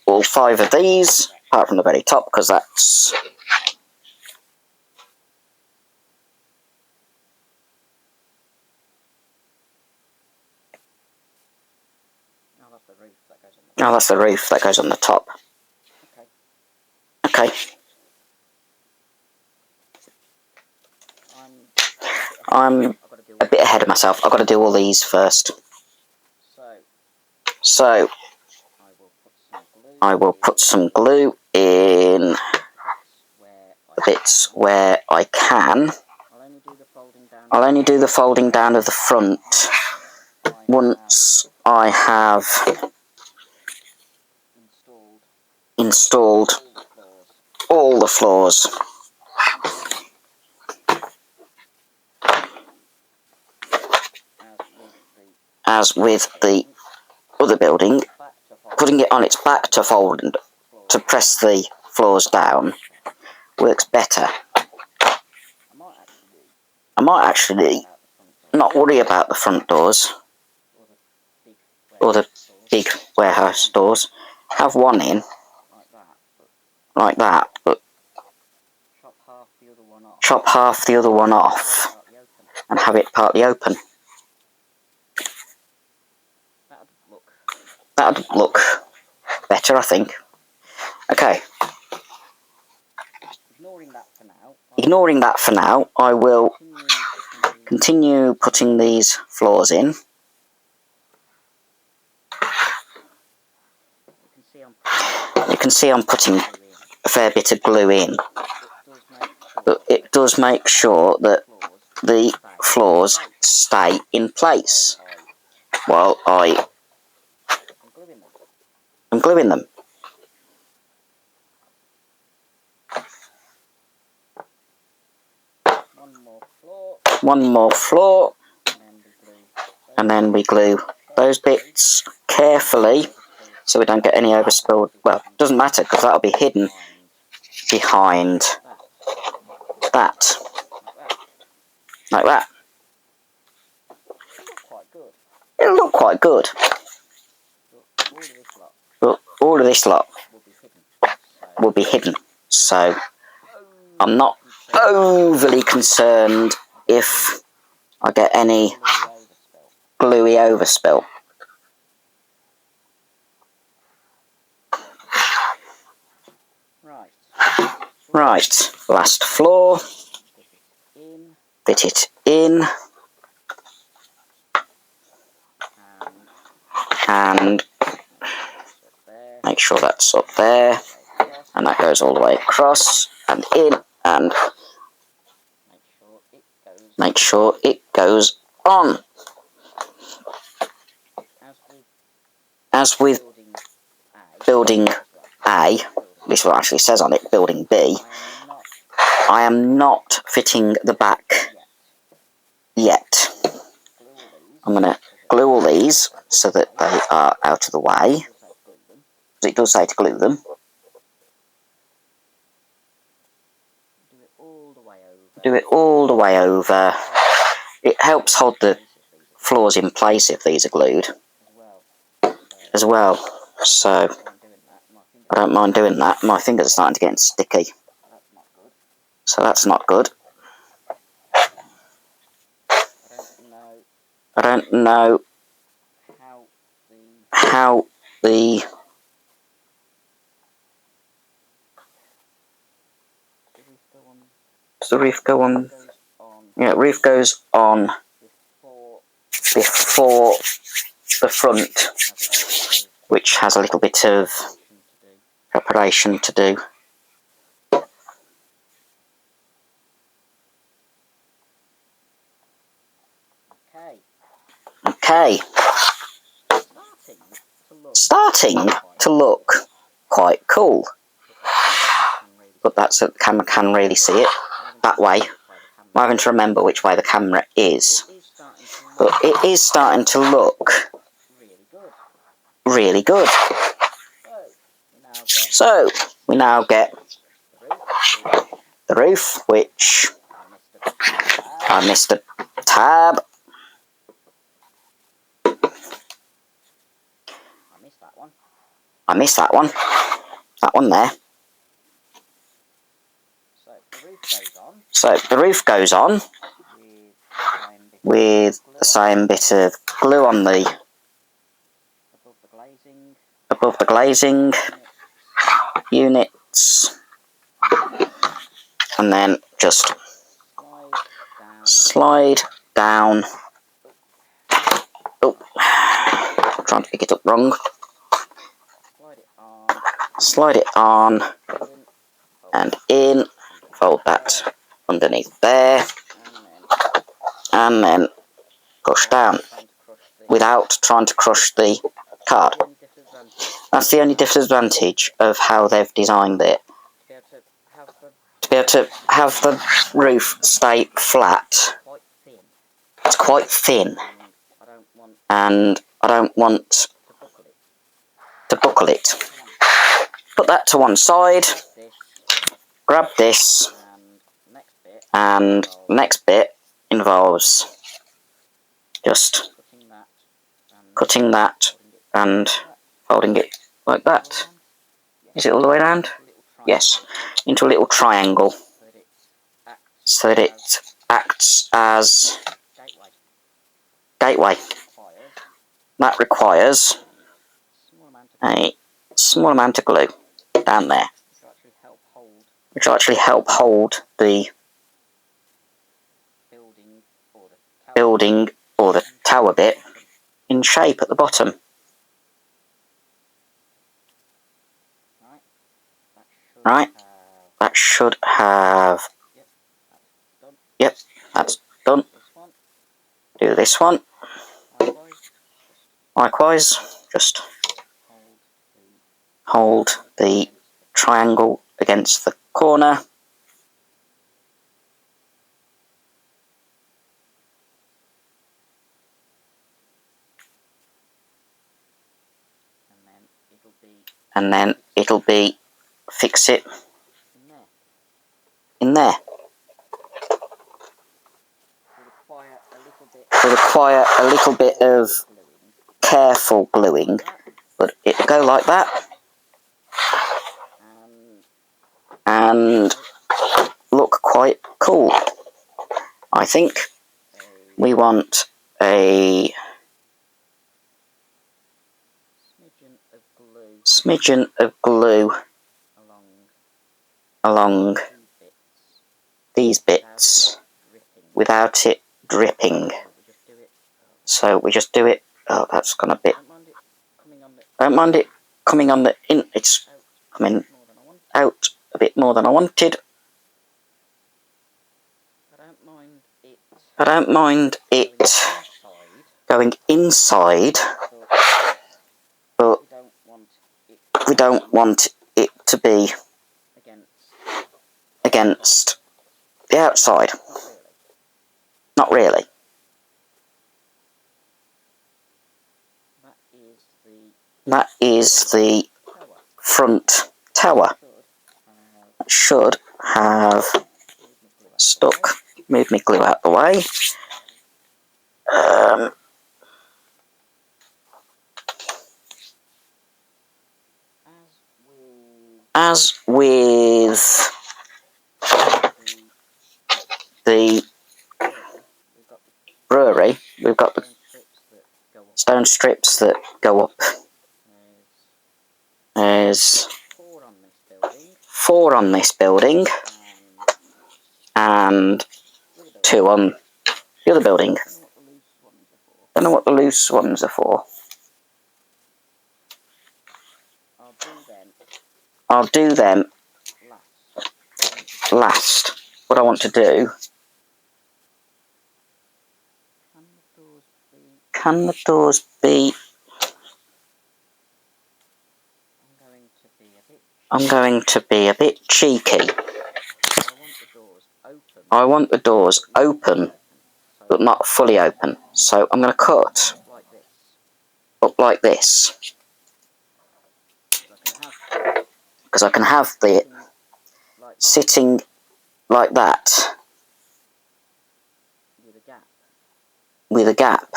all 5 of these, apart from the very top, because that's... Oh, that's the roof that goes on the top. Okay. I'm a bit ahead of myself. I've got to do all these first. So, I will put some glue in the bits where I can. I'll only do the folding down of the front once I have installed all the floors. As with the other building, putting it on its back to fold and to press the floors down works better. I might actually not worry about the front doors or the big warehouse doors. Have one in like that, but chop half the other one off and have it partly open. That would look better, I think. Okay. Ignoring that for now, I will continue putting these floors in. You can see I'm putting a fair bit of glue in, but it does make sure that the floors stay in place while I am gluing them. One more floor, and then we glue those bits carefully so we don't get any overspilled. Well, it doesn't matter because that'll be hidden behind that, like that. It'll look quite good, but all of this lot will be hidden, so I'm not overly concerned if I get any gluey overspill. Right, last floor, fit it in, and make sure that's up there, and that goes all the way across and in, and make sure it goes on. As with building A, this is what it actually says on it, building B, I am not fitting the back yet. I'm going to glue all these so that they are out of the way. It does say to glue them. Do it all the way over. It helps hold the floors in place if these are glued as well. So I don't mind doing that. My fingers are starting to get sticky. So that's not good. I don't know how the does the roof go on? Yeah, roof goes on before the front, which has a little bit of preparation to do. Okay. Starting to look quite cool. But that's so the camera can really see it that way. I'm having to remember which way the camera is. But it is starting to look really good. So, we now get the roof, which I missed a tab. I missed that one. That one there. So the roof goes on with the same bit of glue on the above the glazing units, and then just slide down. Oh, I'm trying to pick it up wrong. slide it on and in, fold that underneath there, and then push down without trying to crush the card. That's the only disadvantage of how they've designed it. To be able to have the roof stay flat, it's quite thin, and I don't want to buckle it. Put that to one side, grab this, and the next bit involves just cutting that and folding it like that. Is it all the way around? Yes, into a little triangle so that it acts as gateway. That requires a small amount of glue down there, which will actually help hold the building or the tower bit in shape at the bottom. Right, that should have, yep, that's done. Do this one. Likewise, just hold the triangle against the corner. And then it'll be, fix it in there. Will require a little bit of careful gluing, but it'll go like that and look quite cool. I think we want a smidgen of glue along these bits without it dripping. So we just do it. Oh, that's gone a bit. Don't mind it coming on the in. It's coming out a bit more than I wanted. I don't mind it going inside, but we don't want it to be against the outside. Not really. That is the front tower. It should have stuck. Move me glue out the way. As with the brewery, we've got the stone strips that go up. There's 4 on this building and 2 on the other building. Don't know what the loose ones are for. I'll do them last. What I want to do. Can the doors be? I'm going to be a bit cheeky. I want the doors open, but not fully open. So I'm going to cut up like this. Because I can have the sitting like that with a gap.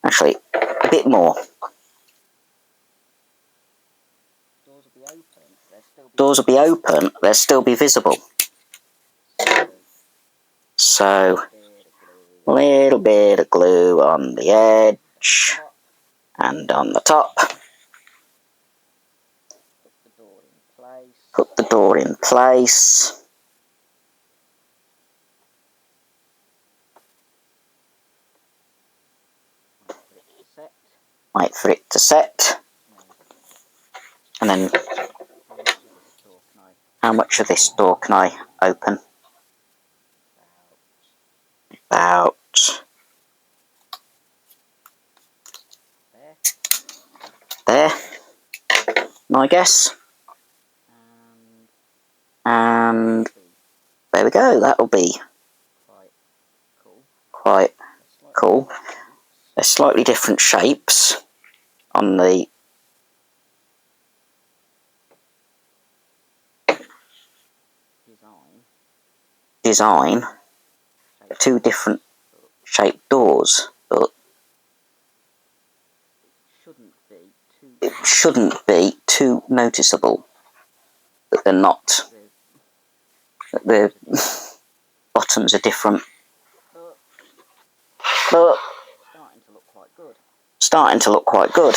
Actually, a bit more. Doors will be open, they'll still be visible. So, a little bit of glue on the edge and on the top. Put the door in place. Wait for it to set. And then How much of this door can I open? About there, I guess. And there we go. That'll be quite cool. They're slightly different shapes on the design. Two different shaped doors, but it shouldn't be too noticeable that they're not. That the bottoms are different. But starting to look quite good.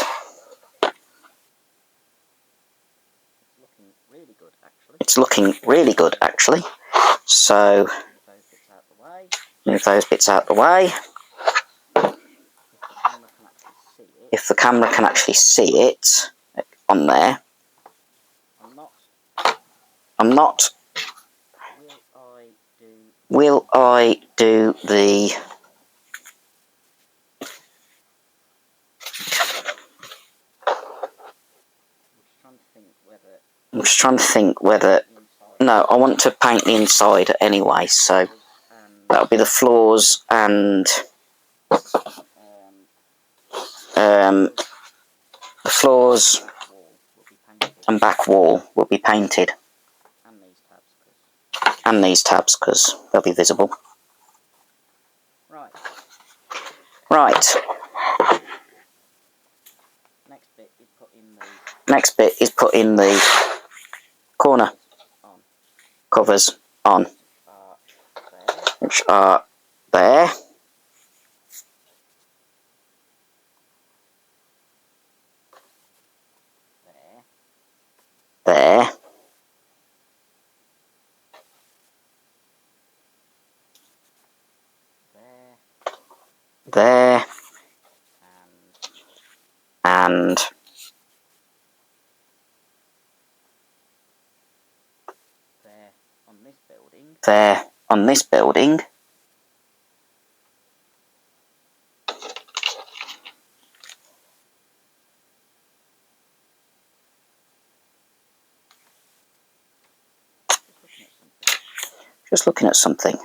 It's looking really good, actually. So, move those bits out the way. If the camera can actually see it on there. I'm not. Will I do the... I'm just trying to think whether... No, I want to paint the inside anyway, so that'll be the floors and... the floors and back wall will be painted. And these tabs, because they'll be visible. Right. Next bit is putting the corner covers on, which are there. There. There. And there on this building. Just looking at something.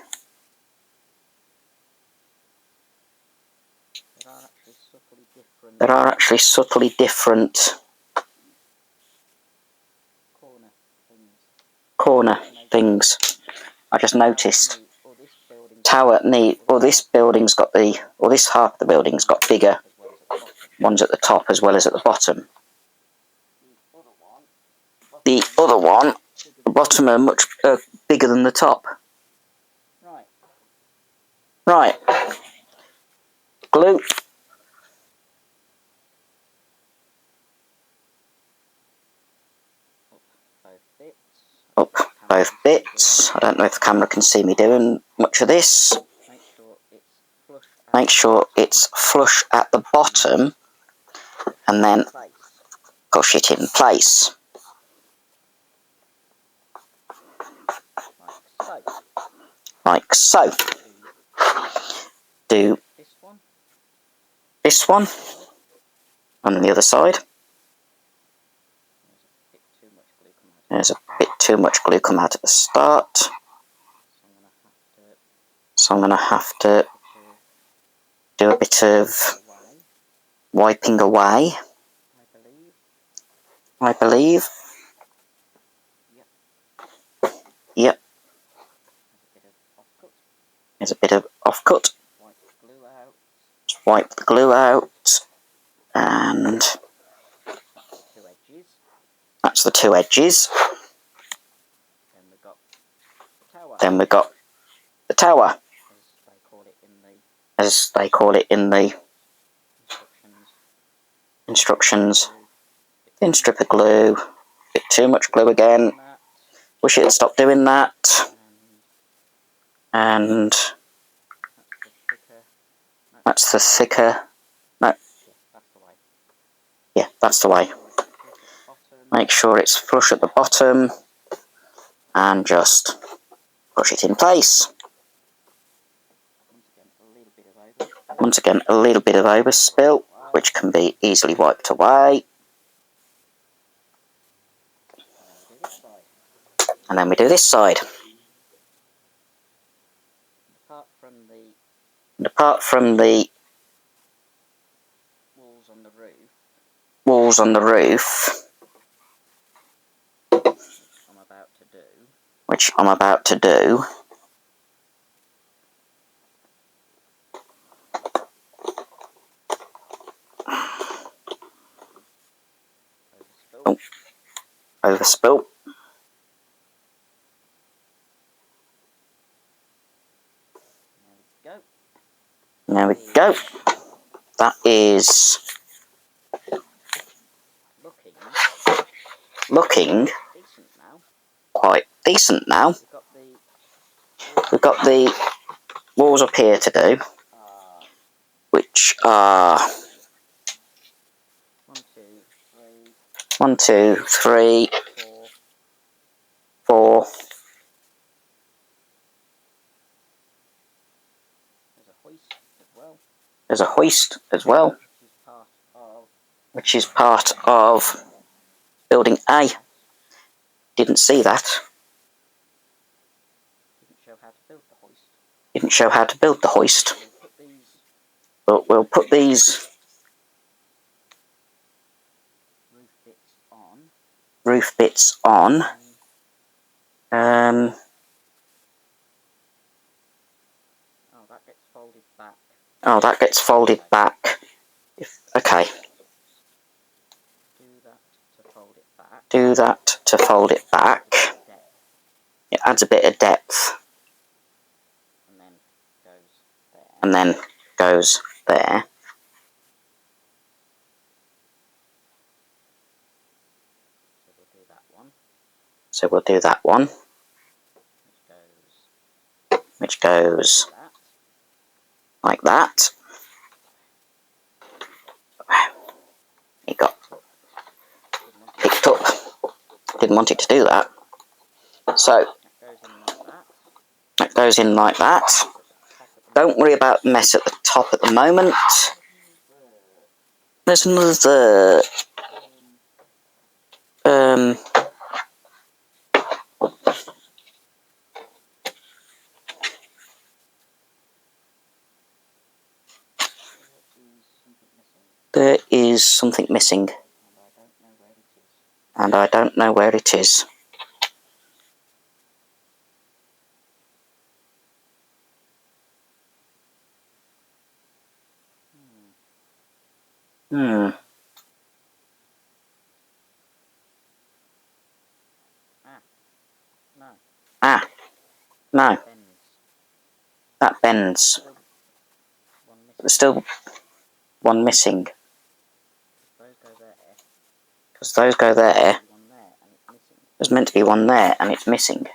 There are actually subtly different corner things. I just noticed. This building's got this half of the building's got bigger ones at the top as well as at the bottom. The other one, the bottom are much bigger than the top. Right. Glue. Up both bits. I don't know if the camera can see me doing much of this. Make sure it's flush at the bottom and then push it in place. Like so. Do this one on the other side. There's a bit too much glue come out at the start. So I'm going to have to do a bit of wiping away, I believe. Yep. There's a bit of offcut. Just wipe the glue out, and that's the two edges. Then we've got the tower, as they call it in the instructions. Thin strip of glue, a bit too much glue again. Wish it had stopped doing that. And that's the thicker. No. Yeah, that's the way. Make sure it's flush at the bottom. and just push it in place. Once again, a little bit of overspill, which can be easily wiped away. And then we do this side. And apart from the walls on the roof, which I'm about to do, oh, overspill. There we go. That is looking quite decent now. We've got the walls up here to do, which are 1, 2, 3, 4. There's a hoist as well, which is part of building A. Didn't see that. Didn't show how to build the hoist. But we'll put these roof bits on. Oh, that gets folded back. Okay. Do that to fold it back. It adds a bit of depth. And then goes there. So we'll do that one. Which goes like that. It got picked up. Didn't want it to do that. So that goes in like that. Don't worry about the mess at the top at the moment. There's another there is something missing. And I don't know where it is. No. That bends. There's still one missing. Because those go there. There's meant to be one there and it's missing.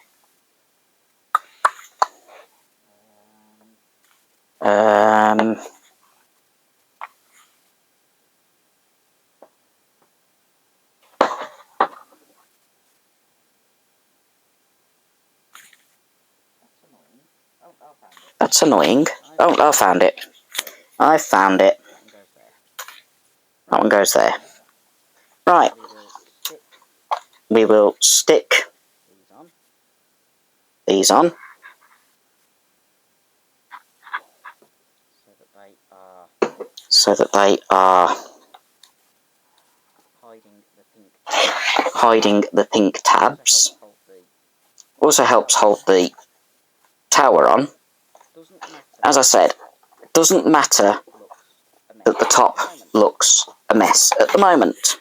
That's annoying. Oh, I found it. I found it. That one goes there. Right. We will stick these on. So that they are hiding the pink tabs. Also helps hold the tower on. As I said, it doesn't matter that the top looks a mess at the moment.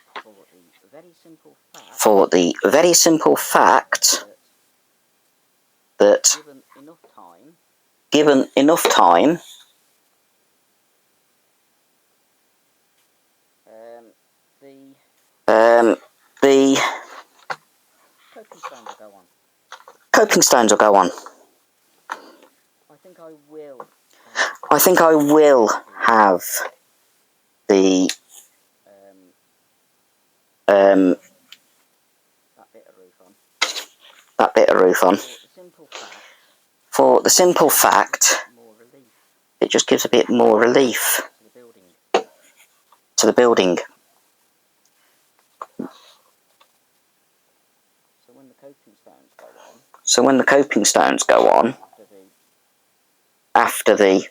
For the very simple fact that given enough time, the coping stones will go on. I think I will have the that bit of roof on. For the simple fact, it just gives a bit more relief to the building. So when the coping stones go on, after the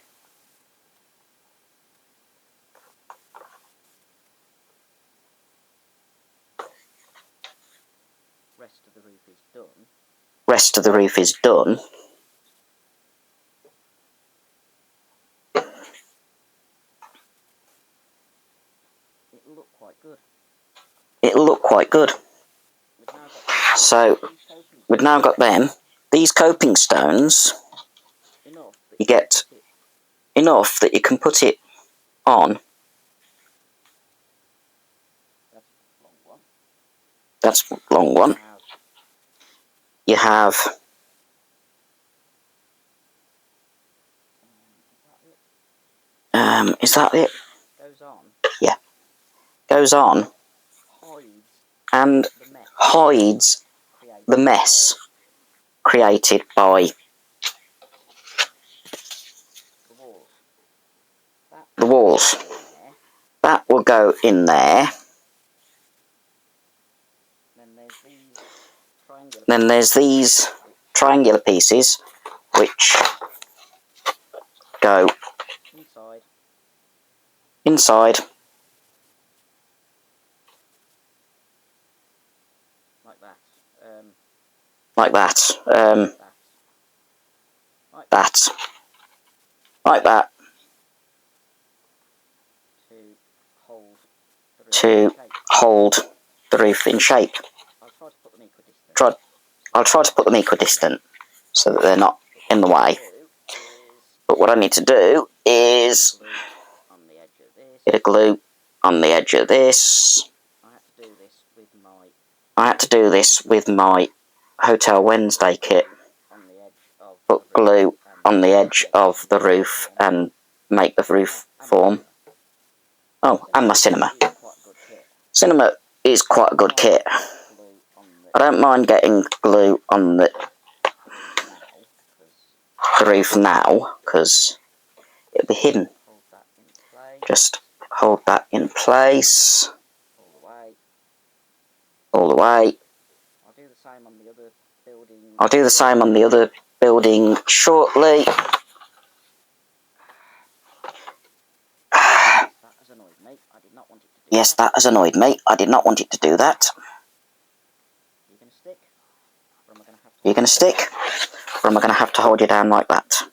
rest of the roof is done, it'll look quite good. So we've now got them. These coping stones, you get enough that you can put it on. That's a long one. You have is that it? Yeah. Goes on and hides the mess created by the walls. That will go in there. Then there's these triangular pieces which go inside like that, like that, to hold the roof in shape. I'll try to put them equidistant so that they're not in the way. But what I need to do is a bit of glue on the edge of this. I had to do this with my Hotel Wednesday kit. Put glue on the edge of the roof and make the roof form. Oh, and my cinema. Cinema is quite a good kit. I don't mind getting glue on the roof now, because it'll be hidden. Just hold that in place. All the way. I'll do the same on the other building shortly. Yes, that has annoyed me. I did not want it to do that. You're going to stick? Or am I going to have to hold you down like that?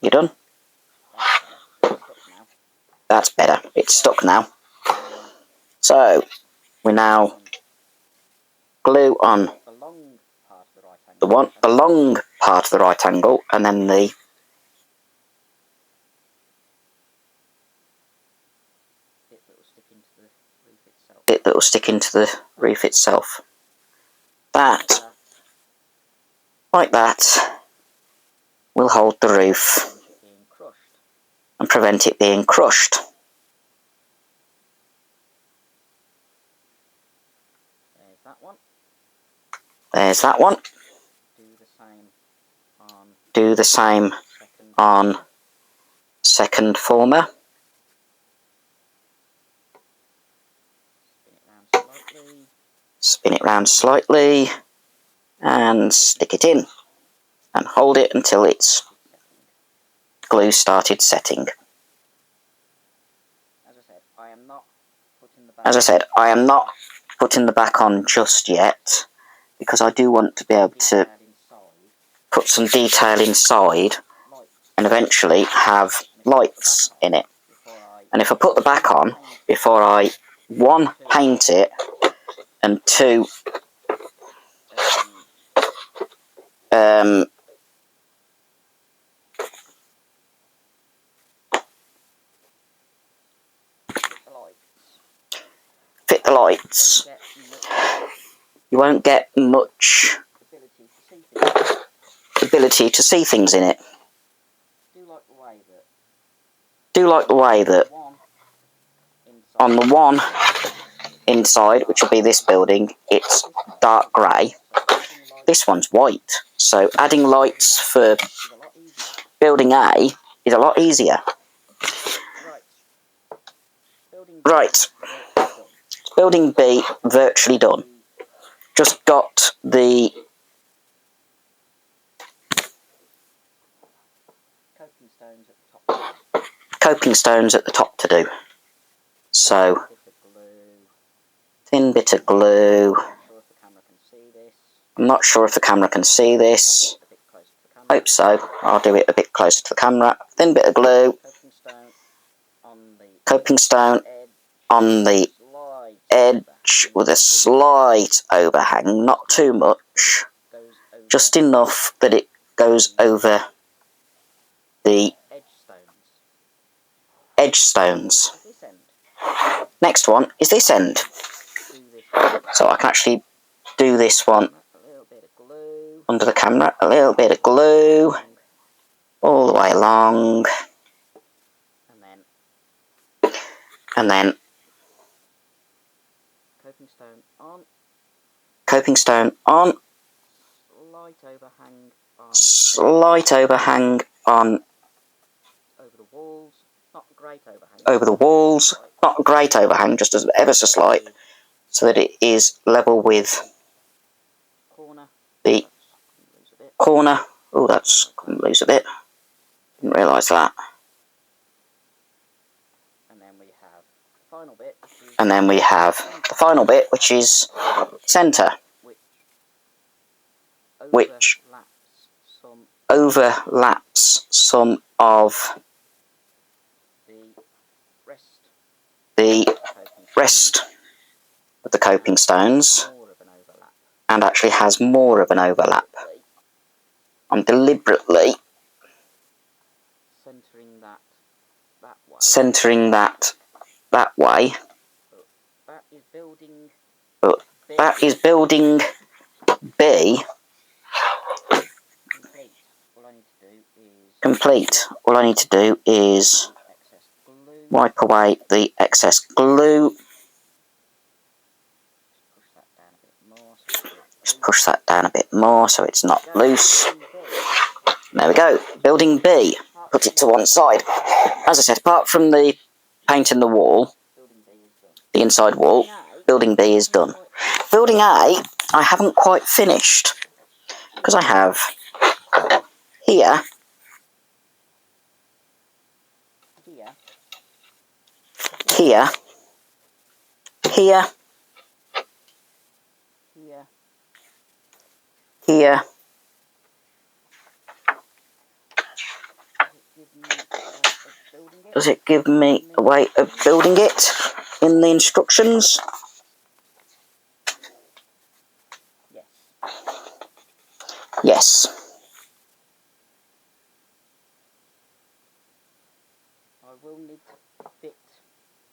You done? That's better. It's stuck now. So, we now glue on the long part of the right angle, and then the bit that will stick into the roof itself. That, like that, will hold the roof and prevent it being crushed. There's that one. Do the same on second former. Spin it round slightly and stick it in and hold it until its glue started setting. As I said, I am not putting the back on just yet, because I do want to be able to put some detail inside and eventually have lights in it. And if I put the back on before I, one, paint it, and two, fit the lights, you won't get much ability to see things in it. do like the way that on the one inside, which will be this building, it's dark grey. This one's white. So adding lights for building A is a lot easier. Right. Building B virtually done. Just got the coping stones at the top to do. So, thin bit of glue. I'm not sure if the camera can see this. Hope so. I'll do it a bit closer to the camera. Thin bit of glue. Coping stone on the edge with a slight overhang. Not too much. Just enough that it goes over the edge stones. Next one is this end. So I can actually do this one under the camera. A little bit of glue all the way along. And then coping stone on. Slight overhang on over the walls. Not a great overhang, just as ever so slight, so that it is level with the corner. Oh, that's come loose a bit. Didn't realise that. And then we have the final bit, which is centre, which overlaps some of the rest of the coping stones and actually has more of an overlap. I'm deliberately centering that way, but that is building B complete. All I need to do is wipe away the excess glue. Just push that down a bit more so it's not loose. There we go. Building B. Put it to one side. As I said, apart from the paint in the wall, the inside wall, building B is done. Building A, I haven't quite finished, because I have here, here, here, Does it give me a way of building it in the instructions? Yes.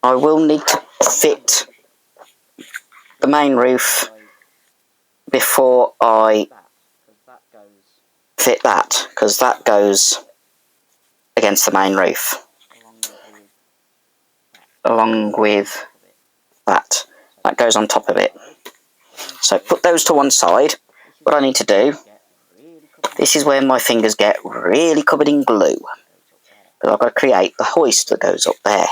I will need to fit the main roof before I fit that, because that goes against the main roof, along with that. That goes on top of it. So put those to one side. What I need to do, this is where my fingers get really covered in glue, because I've got to create the hoist that goes up there.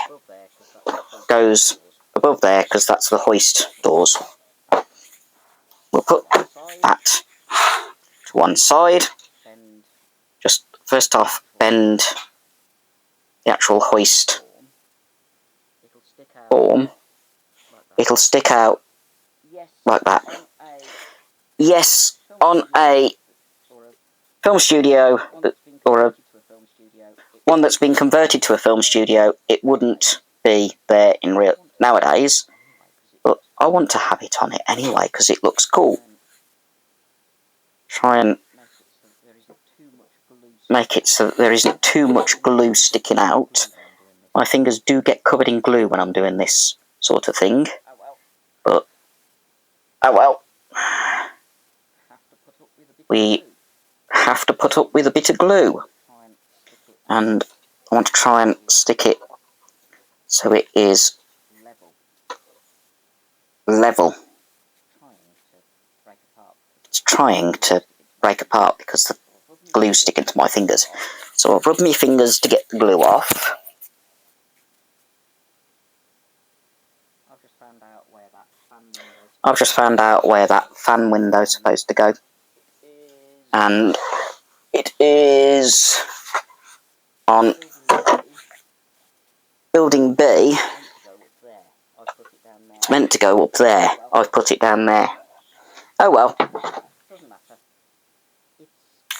Goes above there, because that's the hoist doors. We'll put that to one side. Just first off, bend the actual hoist form. It'll stick out like that. Yes, on a film studio, or one that's been converted to a film studio, it wouldn't be there in real nowadays, but I want to have it on it anyway because it looks cool. Try and make it so that there isn't too much glue sticking out. My fingers do get covered in glue when I'm doing this sort of thing, but oh well. We have to put up with a bit of glue and I want to try and stick it so it is level. It's trying to break apart because the glue's sticking to my fingers. So I'll rub my fingers to get the glue off. I've just found out where that fan window's supposed to go. And it is on building B. It's meant to go up there. I've put it down there. Oh well.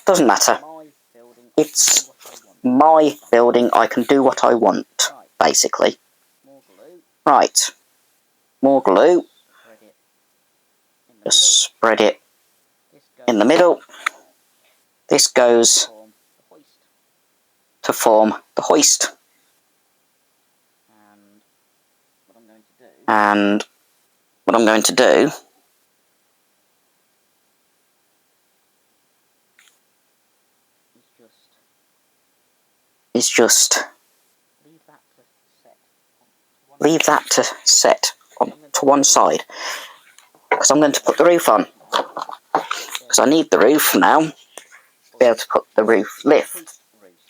Doesn't matter. It's my building. I can do what I want, basically. Right. More glue. Just spread it in the middle. This goes to form the hoist. And what I'm going to do is just leave that to set to one side, because I'm going to put the roof on, because I need the roof now to be able to put the roof lift,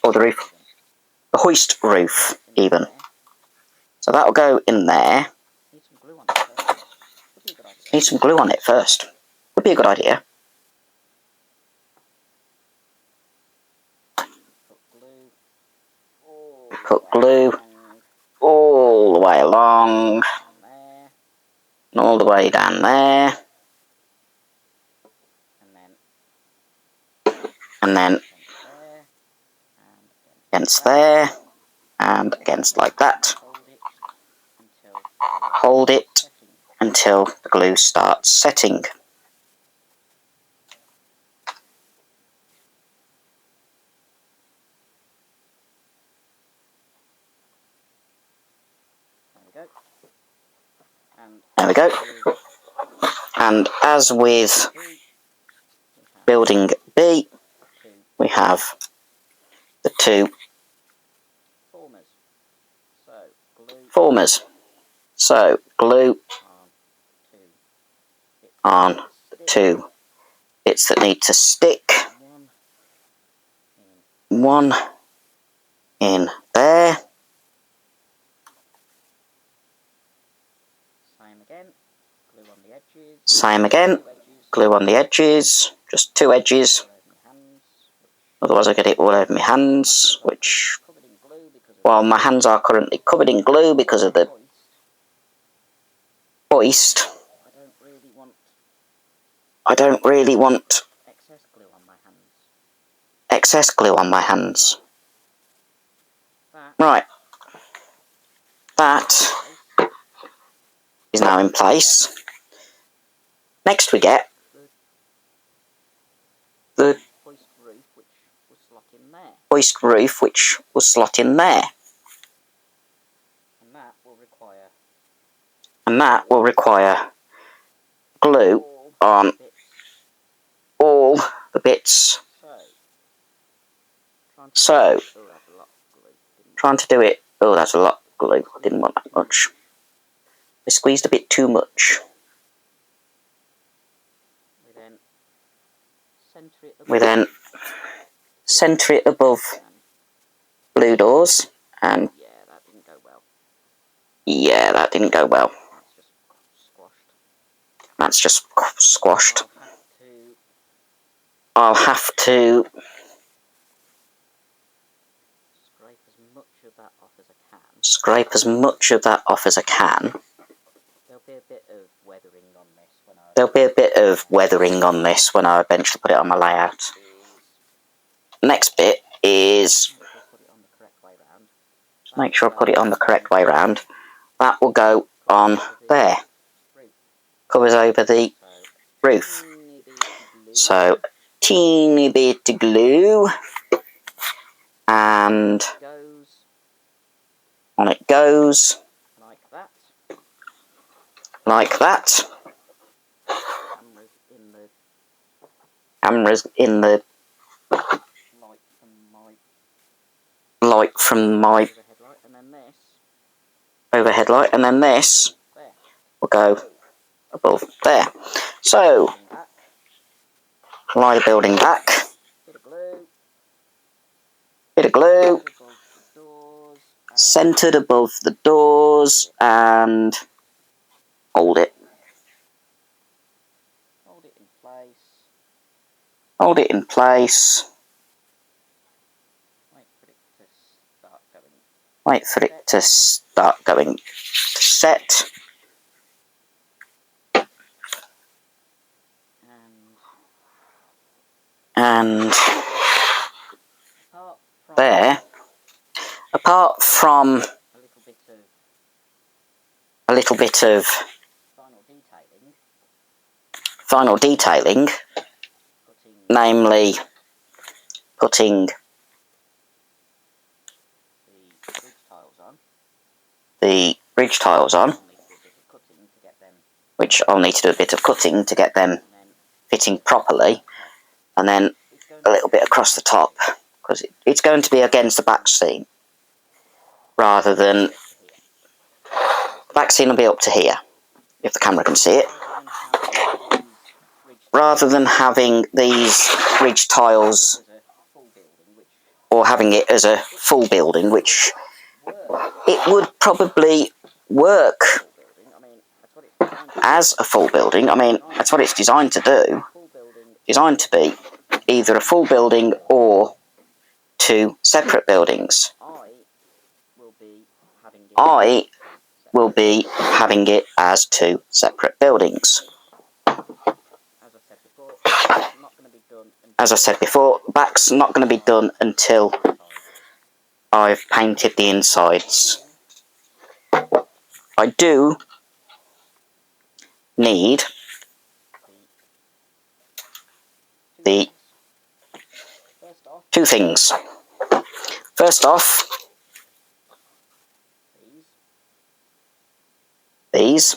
or the hoist roof even. So that'll go in there. Need some glue on it first. Would be a good idea. Put glue all the way along, and all the way down there, and then against there, and against like that. Hold it until the glue starts setting. There we go. And as with building B, we have the two formers. So glue on the two bits that need to stick. One in there. Same again, glue on the edges, just two edges, otherwise I get it all over my hands, which, while my hands are currently covered in glue because of the hoist, I don't really want excess glue on my hands. Right, that is now in place. Next we get the hoist roof, which will slot in there. And that will require glue on all the bits. So, trying to do it. Oh, that's a lot of glue. I didn't want that much. I squeezed a bit too much. We then centre it above blue doors, and yeah, that didn't go well. That's just squashed. I'll have to scrape as much of that off as I can. There'll be a bit of weathering on this when I eventually put it on my layout. Next bit is, just make sure I put it on the correct way round. That will go on there. Covers over the roof. So, teeny bit of glue, and on it goes, like that. Cameras in the light from my overhead light, and then this will go above there. So, lie the building back, bit of glue, centred above the doors, and hold it. Hold it in place. Wait for it to start going to set. And there, apart from a little bit of final detailing, namely putting the bridge tiles on, which I'll need to do a bit of cutting to get them fitting properly, and then a little bit across the top, because it's going to be against the back seam, rather than, the back seam will be up to here, if the camera can see it, rather than having these ridge tiles, or having it as a full building, which it would probably work as a full building. I mean, that's what it's designed to do. Designed to be either a full building or two separate buildings. I will be having it as two separate buildings. As I said before, back's not going to be done until I've painted the insides. I do need the two things. First off, these,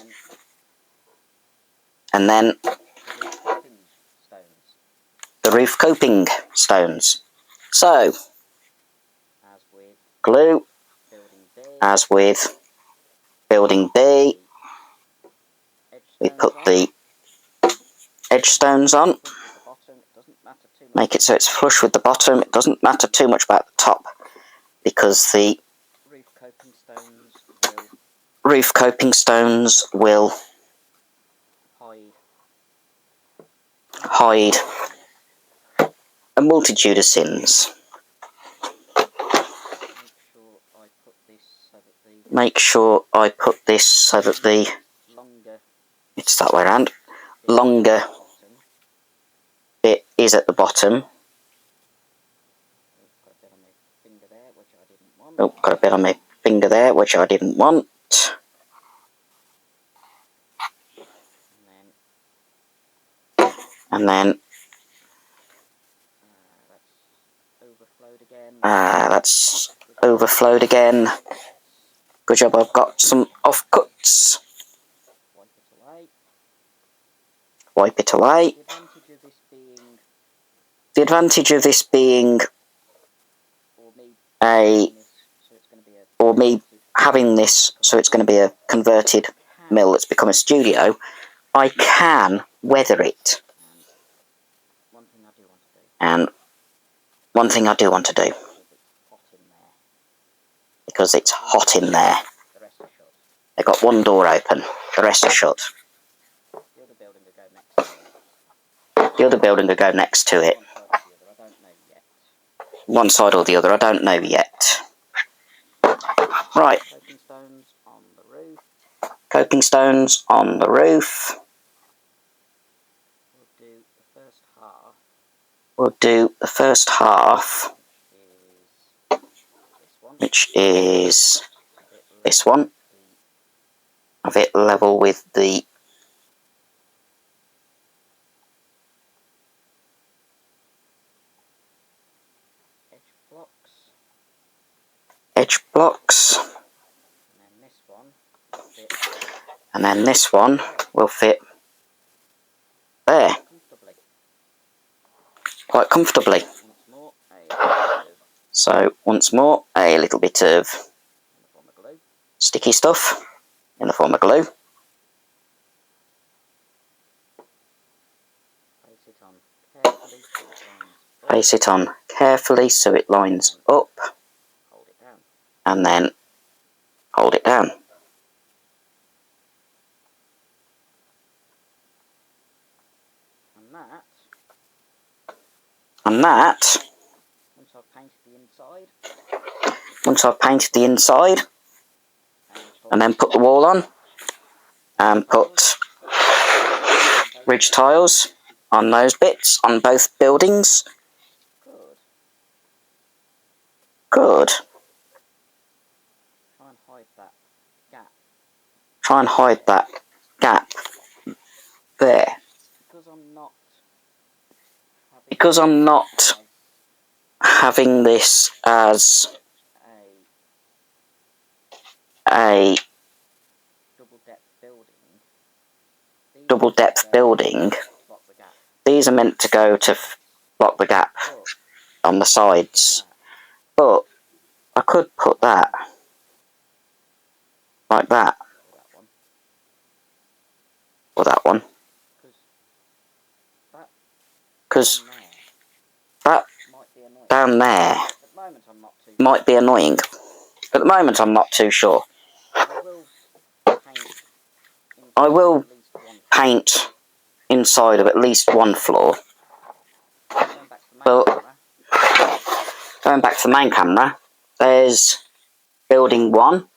and then the roof coping stones. So, glue, as with building B, we put the edge stones on, make it so it's flush with the bottom. It doesn't matter too much about the top, because the roof coping stones will hide a multitude of sins. Make sure I put this so that the, it's that way around, longer bit is at the bottom. Oh, got a bit on my finger there, which I didn't want. And then that's overflowed again. Good job, I've got some offcuts. Wipe it away. The advantage of this being or me having this so it's going to be a converted mill that's become a studio, I can weather it. And one thing I do want to do, because it's hot in there. They've got one door open, the rest are shut. The other building will go next to it. One side or the other, I don't know yet. Right. Coping stones on the roof. We'll do the first half, which is this one. Have it level with the edge blocks. And then this one will fit there quite comfortably. So once more, a little bit of sticky stuff in the form of glue. Place it on carefully so it lines up, and then hold it down. And that, once I've painted the inside, and then put the wall on, and put ridge tiles on those bits, on both buildings. Good. Try and hide that gap there. Because I'm not having this as a double depth building, these are meant to go to block the gap on the sides. But I could put that like that. Or that one. Because that down there might be annoying. At the moment I'm not too sure. I will paint inside of at least one floor. But going back to the main camera, there's building 1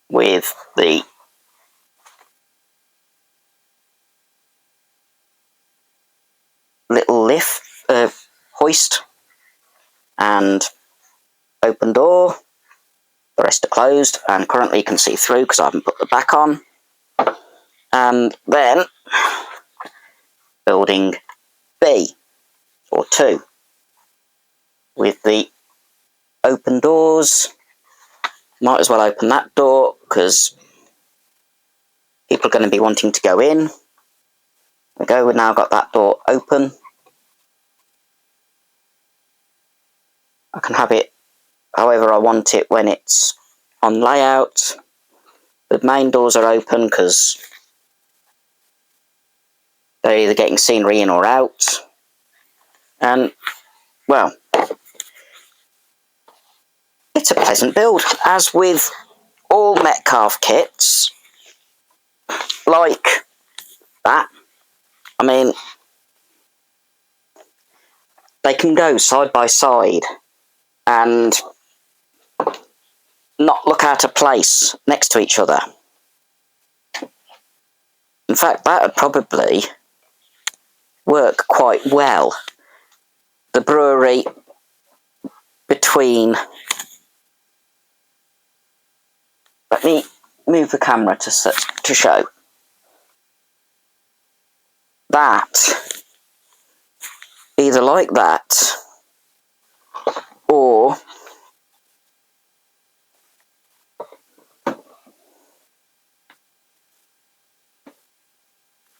with the little lift, hoist, and open door. The rest are closed, and currently you can see through because I haven't put the back on. And then building B, or 2, with the open doors. Might as well open that door because people are going to be wanting to go in. There we go, we've now got that door open. I can have it however I want it when it's on layout. The main doors are open because they're either getting scenery in or out. And, well, it's a pleasant build. As with all Metcalfe kits, like that, I mean, they can go side by side and not look out of place next to each other. In fact, that would probably work quite well. The brewery between... Let me move the camera to show. That, either like that, or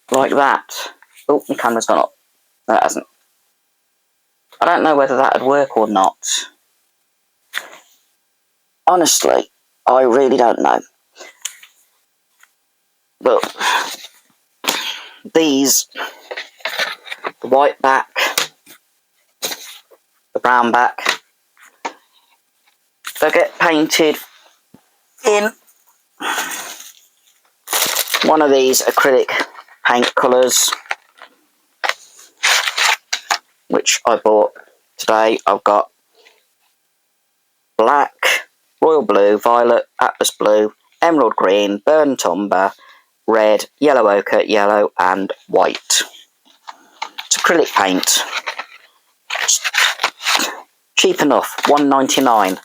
like that. Oh, my camera's gone up. No, it hasn't. I don't know whether that would work or not. Honestly, I really don't know. But these, the white back, the brown back, they'll get painted in one of these acrylic paint colours, which I bought today. I've got black, royal blue, violet, atlas blue, emerald green, burnt umber, red, yellow ochre, yellow and white. It's acrylic paint. Cheap enough, $1.99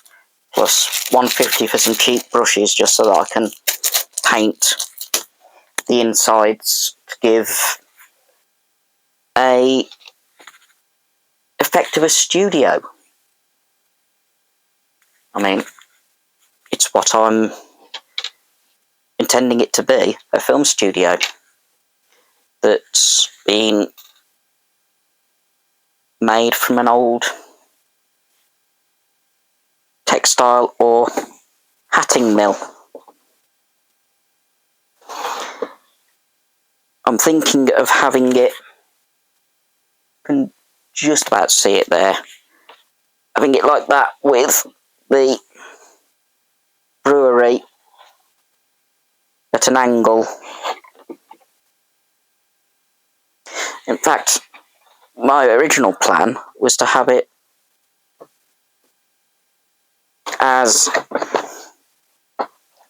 plus $1.50 for some cheap brushes just so that I can paint the insides to give a effect of a studio. I mean, it's what I'm intending it to be, a film studio that's been made from an old glazing mill. I'm thinking of having it, I can just about see it there, having it like that with the brewery at an angle. In fact, my original plan was to have it as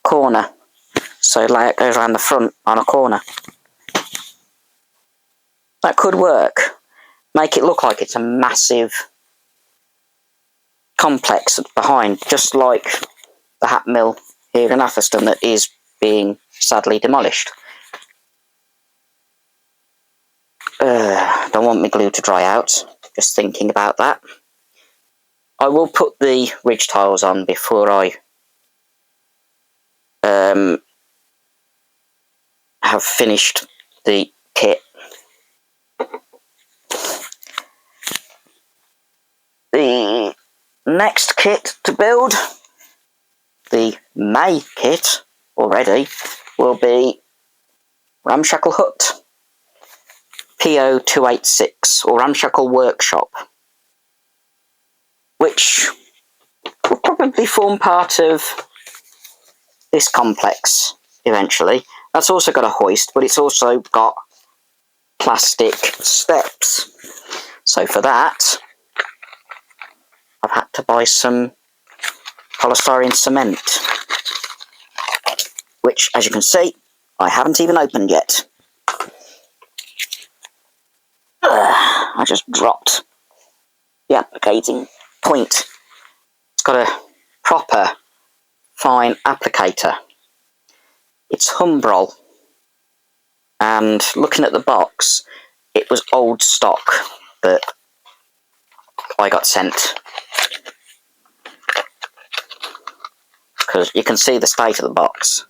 corner, so layout goes around the front on a corner. That could work. Make it look like it's a massive complex behind, just like the hat mill here in Atherstone that is being sadly demolished. Don't want my glue to dry out, just thinking about that. I will put the ridge tiles on before I have finished the kit. The next kit to build, the May kit already, will be Ramshackle Hut PO286, or Ramshackle Workshop, which will probably form part of this complex eventually. That's also got a hoist, but it's also got plastic steps. So for that, I've had to buy some polystyrene cement, which, as you can see, I haven't even opened yet. I just dropped the applicating point. It's got a proper fine applicator. It's Humbrol, and looking at the box, it was old stock that I got sent, because you can see the state of the box.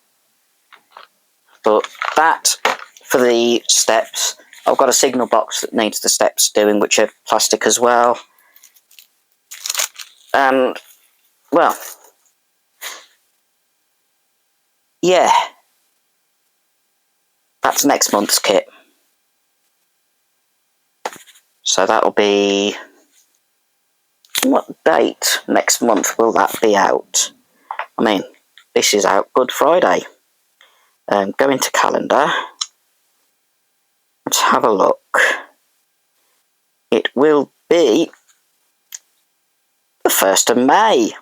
But that, for the steps, I've got a signal box that needs the steps doing, which are plastic as well. And, well, yeah, that's next month's kit. So that'll be, what date next month will that be out? I mean, this is out Good Friday. Go into calendar. Let's have a look. It will be the 1st of May.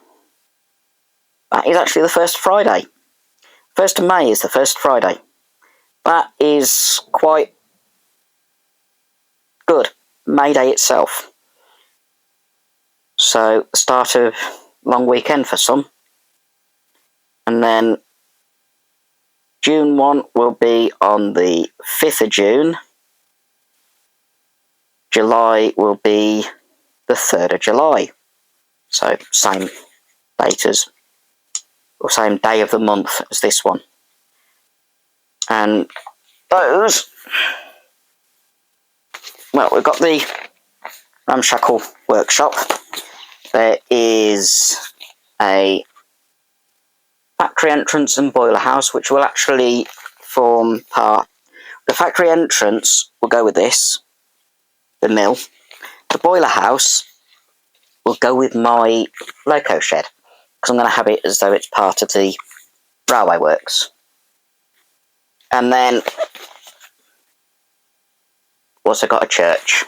That is actually the first Friday. 1st of May is the first Friday. That is quite good. May Day itself. So, the start of long weekend for some. And then June 1 will be on the 5th of June. July will be the 3rd of July. So, same date as, or same day of the month as this one. And those, well, we've got the Ramshackle Workshop. There is a factory entrance and boiler house, which will actually form part. The factory entrance will go with this, the mill. The boiler house will go with my loco shed, because I'm going to have it as though it's part of the railway works. And then also got a church.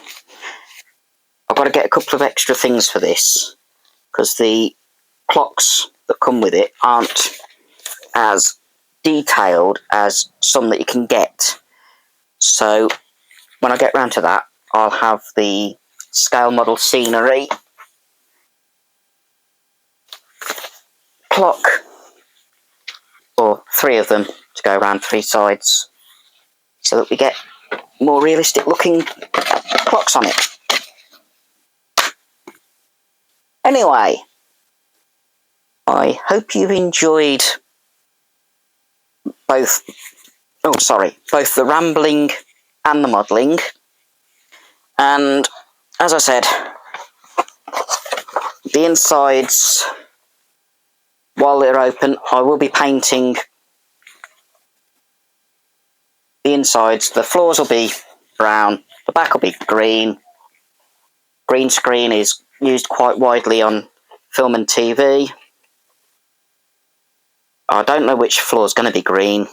I've got to get a couple of extra things for this, because the clocks that come with it aren't as detailed as some that you can get. So when I get round to that, I'll have the scale model scenery clock, or 3 of them to go around 3 sides, so that we get more realistic looking clocks on it. Anyway, I hope you've enjoyed both the rambling and the modelling. And as I said, the insides while they're open, I will be painting the insides. The floors will be brown, the back will be green. Green screen is used quite widely on film and TV. I don't know which floor is going to be green.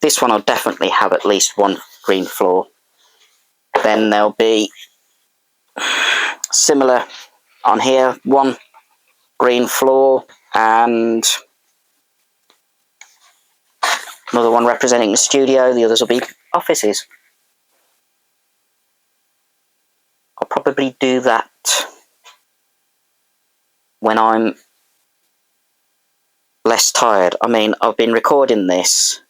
This one I'll definitely have at least one green floor. Then there'll be similar on here, one green floor and another one representing the studio. The others will be offices. I'll probably do that when I'm less tired. I mean, I've been recording this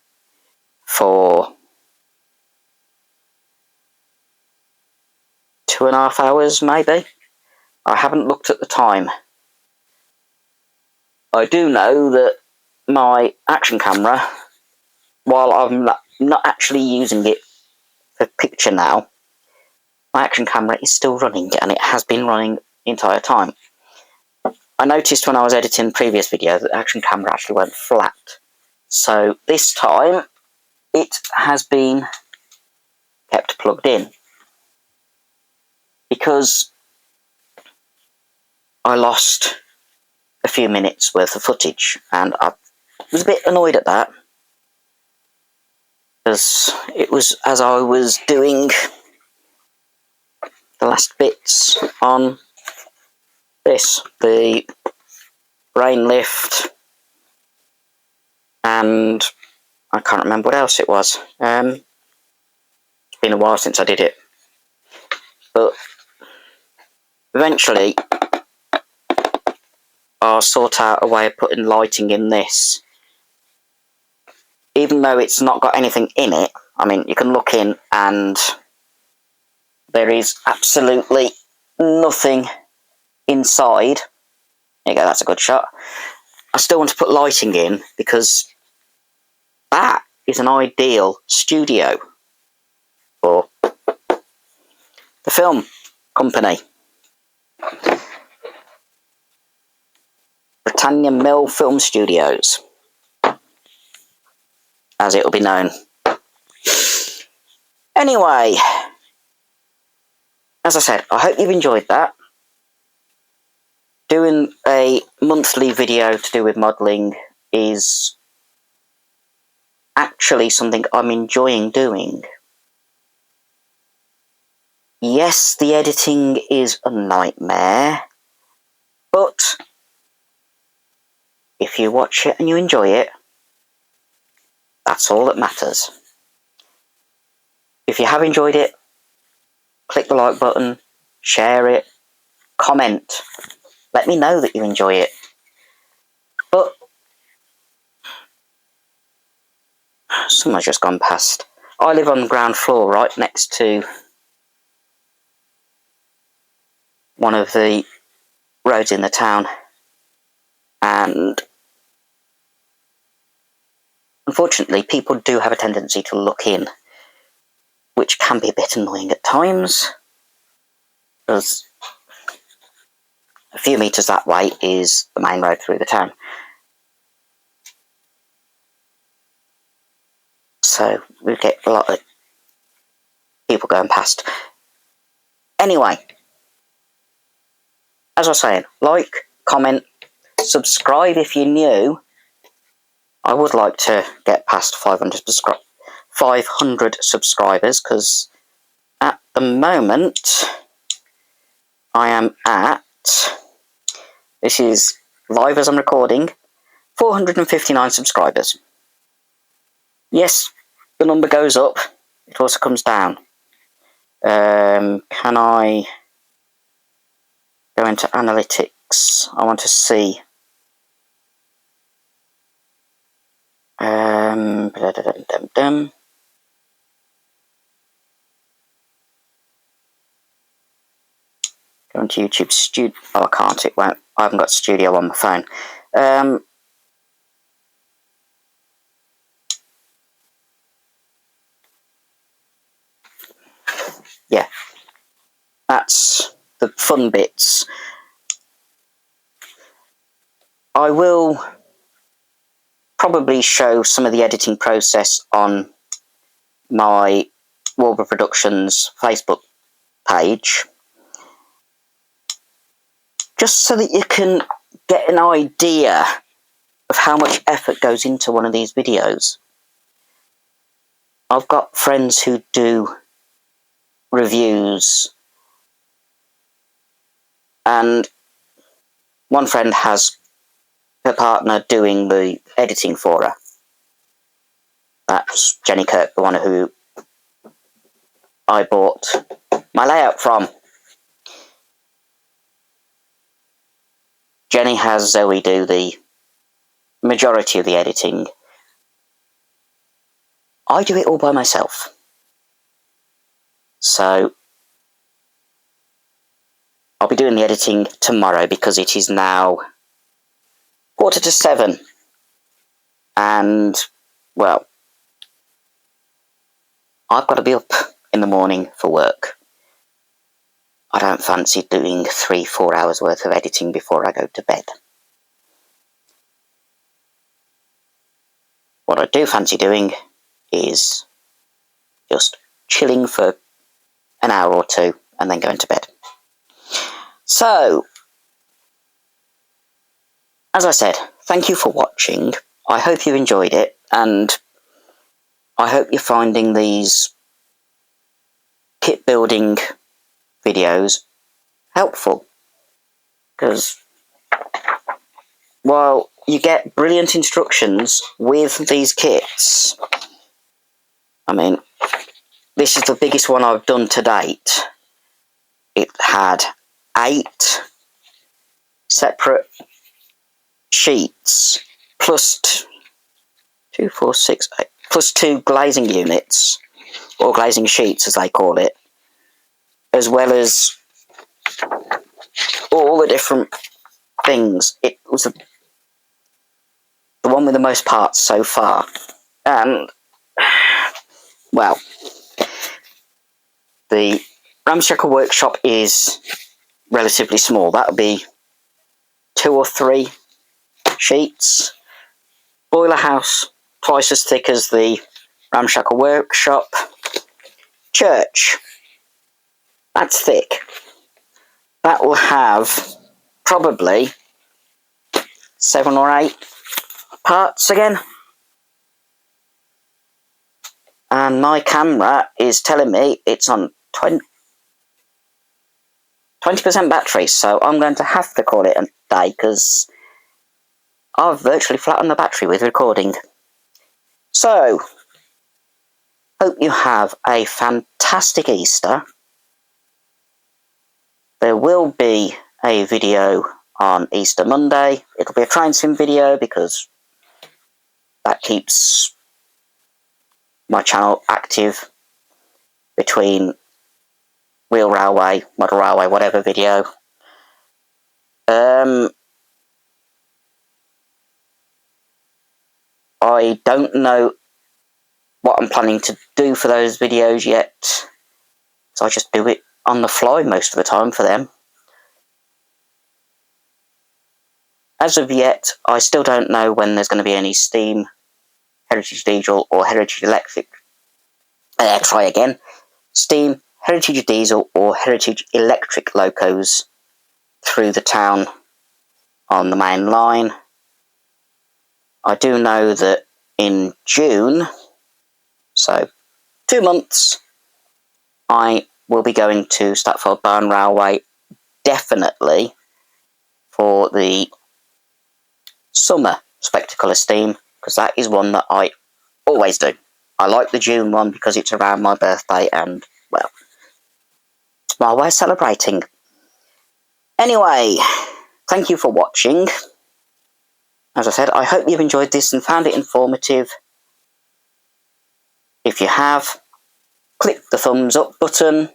for 2.5 hours, maybe. I haven't looked at the time. I do know that my action camera, while I'm not actually using it for picture now, my action camera is still running, and it has been running the entire time. I noticed when I was editing the previous video that the action camera actually went flat. So this time, it has been kept plugged in. Because I lost a few minutes worth of footage, and I was a bit annoyed at that. Because it was as I was doing the last bits on this, the brain lift, and I can't remember what else it was. It's been a while since I did it. But eventually, I'll sort out a way of putting lighting in this. Even though it's not got anything in it, I mean, you can look in and there is absolutely nothing inside. There you go, that's a good shot. I still want to put lighting in because that is an ideal studio for the film company. Britannia Mill Film Studios, as it will be known. Anyway, as I said, I hope you've enjoyed that. Doing a monthly video to do with modelling is actually something I'm enjoying doing. Yes, the editing is a nightmare, but if you watch it and you enjoy it, that's all that matters. If you have enjoyed it, click the like button, share it, comment. Let me know that you enjoy it. But someone's just gone past. I live on the ground floor right next to one of the roads in the town. And unfortunately, people do have a tendency to look in, which can be a bit annoying at times. Because a few metres that way is the main road through the town. So we get a lot of people going past. Anyway, as I was saying, like, comment, subscribe if you're new. I would like to get past 500 subscribers, because at the moment I am at, this is live as I'm recording, 459 subscribers. Yes, the number goes up, it also comes down. Can I go into analytics? I want to see. Go into YouTube Studio. Oh, I can't. It won't. I haven't got Studio on my phone. Yeah, that's the fun bits. I will probably show some of the editing process on my Warburg Productions Facebook page, just so that you can get an idea of how much effort goes into one of these videos. I've got friends who do reviews, and one friend has her partner doing the editing for her. That's Jenny Kirk, the one who I bought my layout from. Jenny has Zoe do the majority of the editing. I do it all by myself. So I'll be doing the editing tomorrow because it is now 6:45. And, well, I've got to be up in the morning for work. I don't fancy doing 3-4 hours worth of editing before I go to bed. What I do fancy doing is just chilling for an hour or two and then going to bed. So, as I said, thank you for watching. I hope you enjoyed it, and I hope you're finding these kit building videos helpful. Because while you get brilliant instructions with these kits, I mean, this is the biggest one I've done to date. It had 8 separate sheets plus 2, 4, 6, 8, plus 2 glazing units, or glazing sheets as they call it, as well as all the different things. It was the one with the most parts so far. And, well, the ramshackle workshop is relatively small. That would be 2 or 3 sheets. Boiler house, twice as thick as the ramshackle workshop. Church, that's thick. That will have probably 7 or 8 parts again. And my camera is telling me it's on 20% battery, so I'm going to have to call it a day because I've virtually flattened the battery with recording. So, hope you have a fantastic Easter. There will be a video on Easter Monday. It'll be a train sim video because that keeps my channel active between real railway, model railway, whatever video. I don't know what I'm planning to do for those videos yet, so I just do it on the fly most of the time for them. As of yet, I still don't know when there's going to be any Steam, Heritage Diesel, or Heritage Electric. Try again. Steam, Heritage Diesel, or Heritage Electric locos through the town on the main line. I do know that in June, so 2 months, I will be going to Stratford Barn Railway, definitely, for the summer spectacle of Steam, because that is one that I always do. I like the June one because it's around my birthday and, well, it's my way of celebrating. Anyway, thank you for watching. As I said, I hope you've enjoyed this and found it informative. If you have, click the thumbs up button,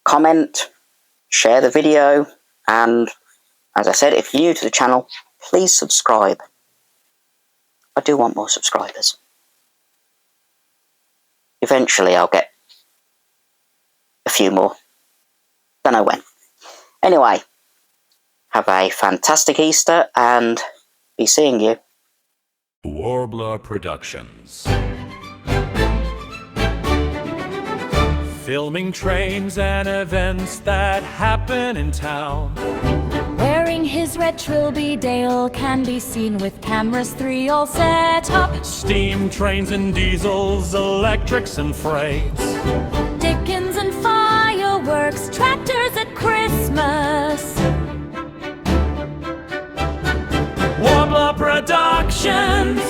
comment, share the video, and as I said, if you're new to the channel, please subscribe. I do want more subscribers. Eventually I'll get a few more. Don't know when. Anyway, Have a fantastic Easter and be seeing you. Warbler Productions. Filming trains and events that happen in town. Wearing his red trilby, Dale can be seen with cameras 3 all set up. Steam trains and diesels, electrics and freights. Dickens and fireworks, tractors at Christmas. Warbler Productions.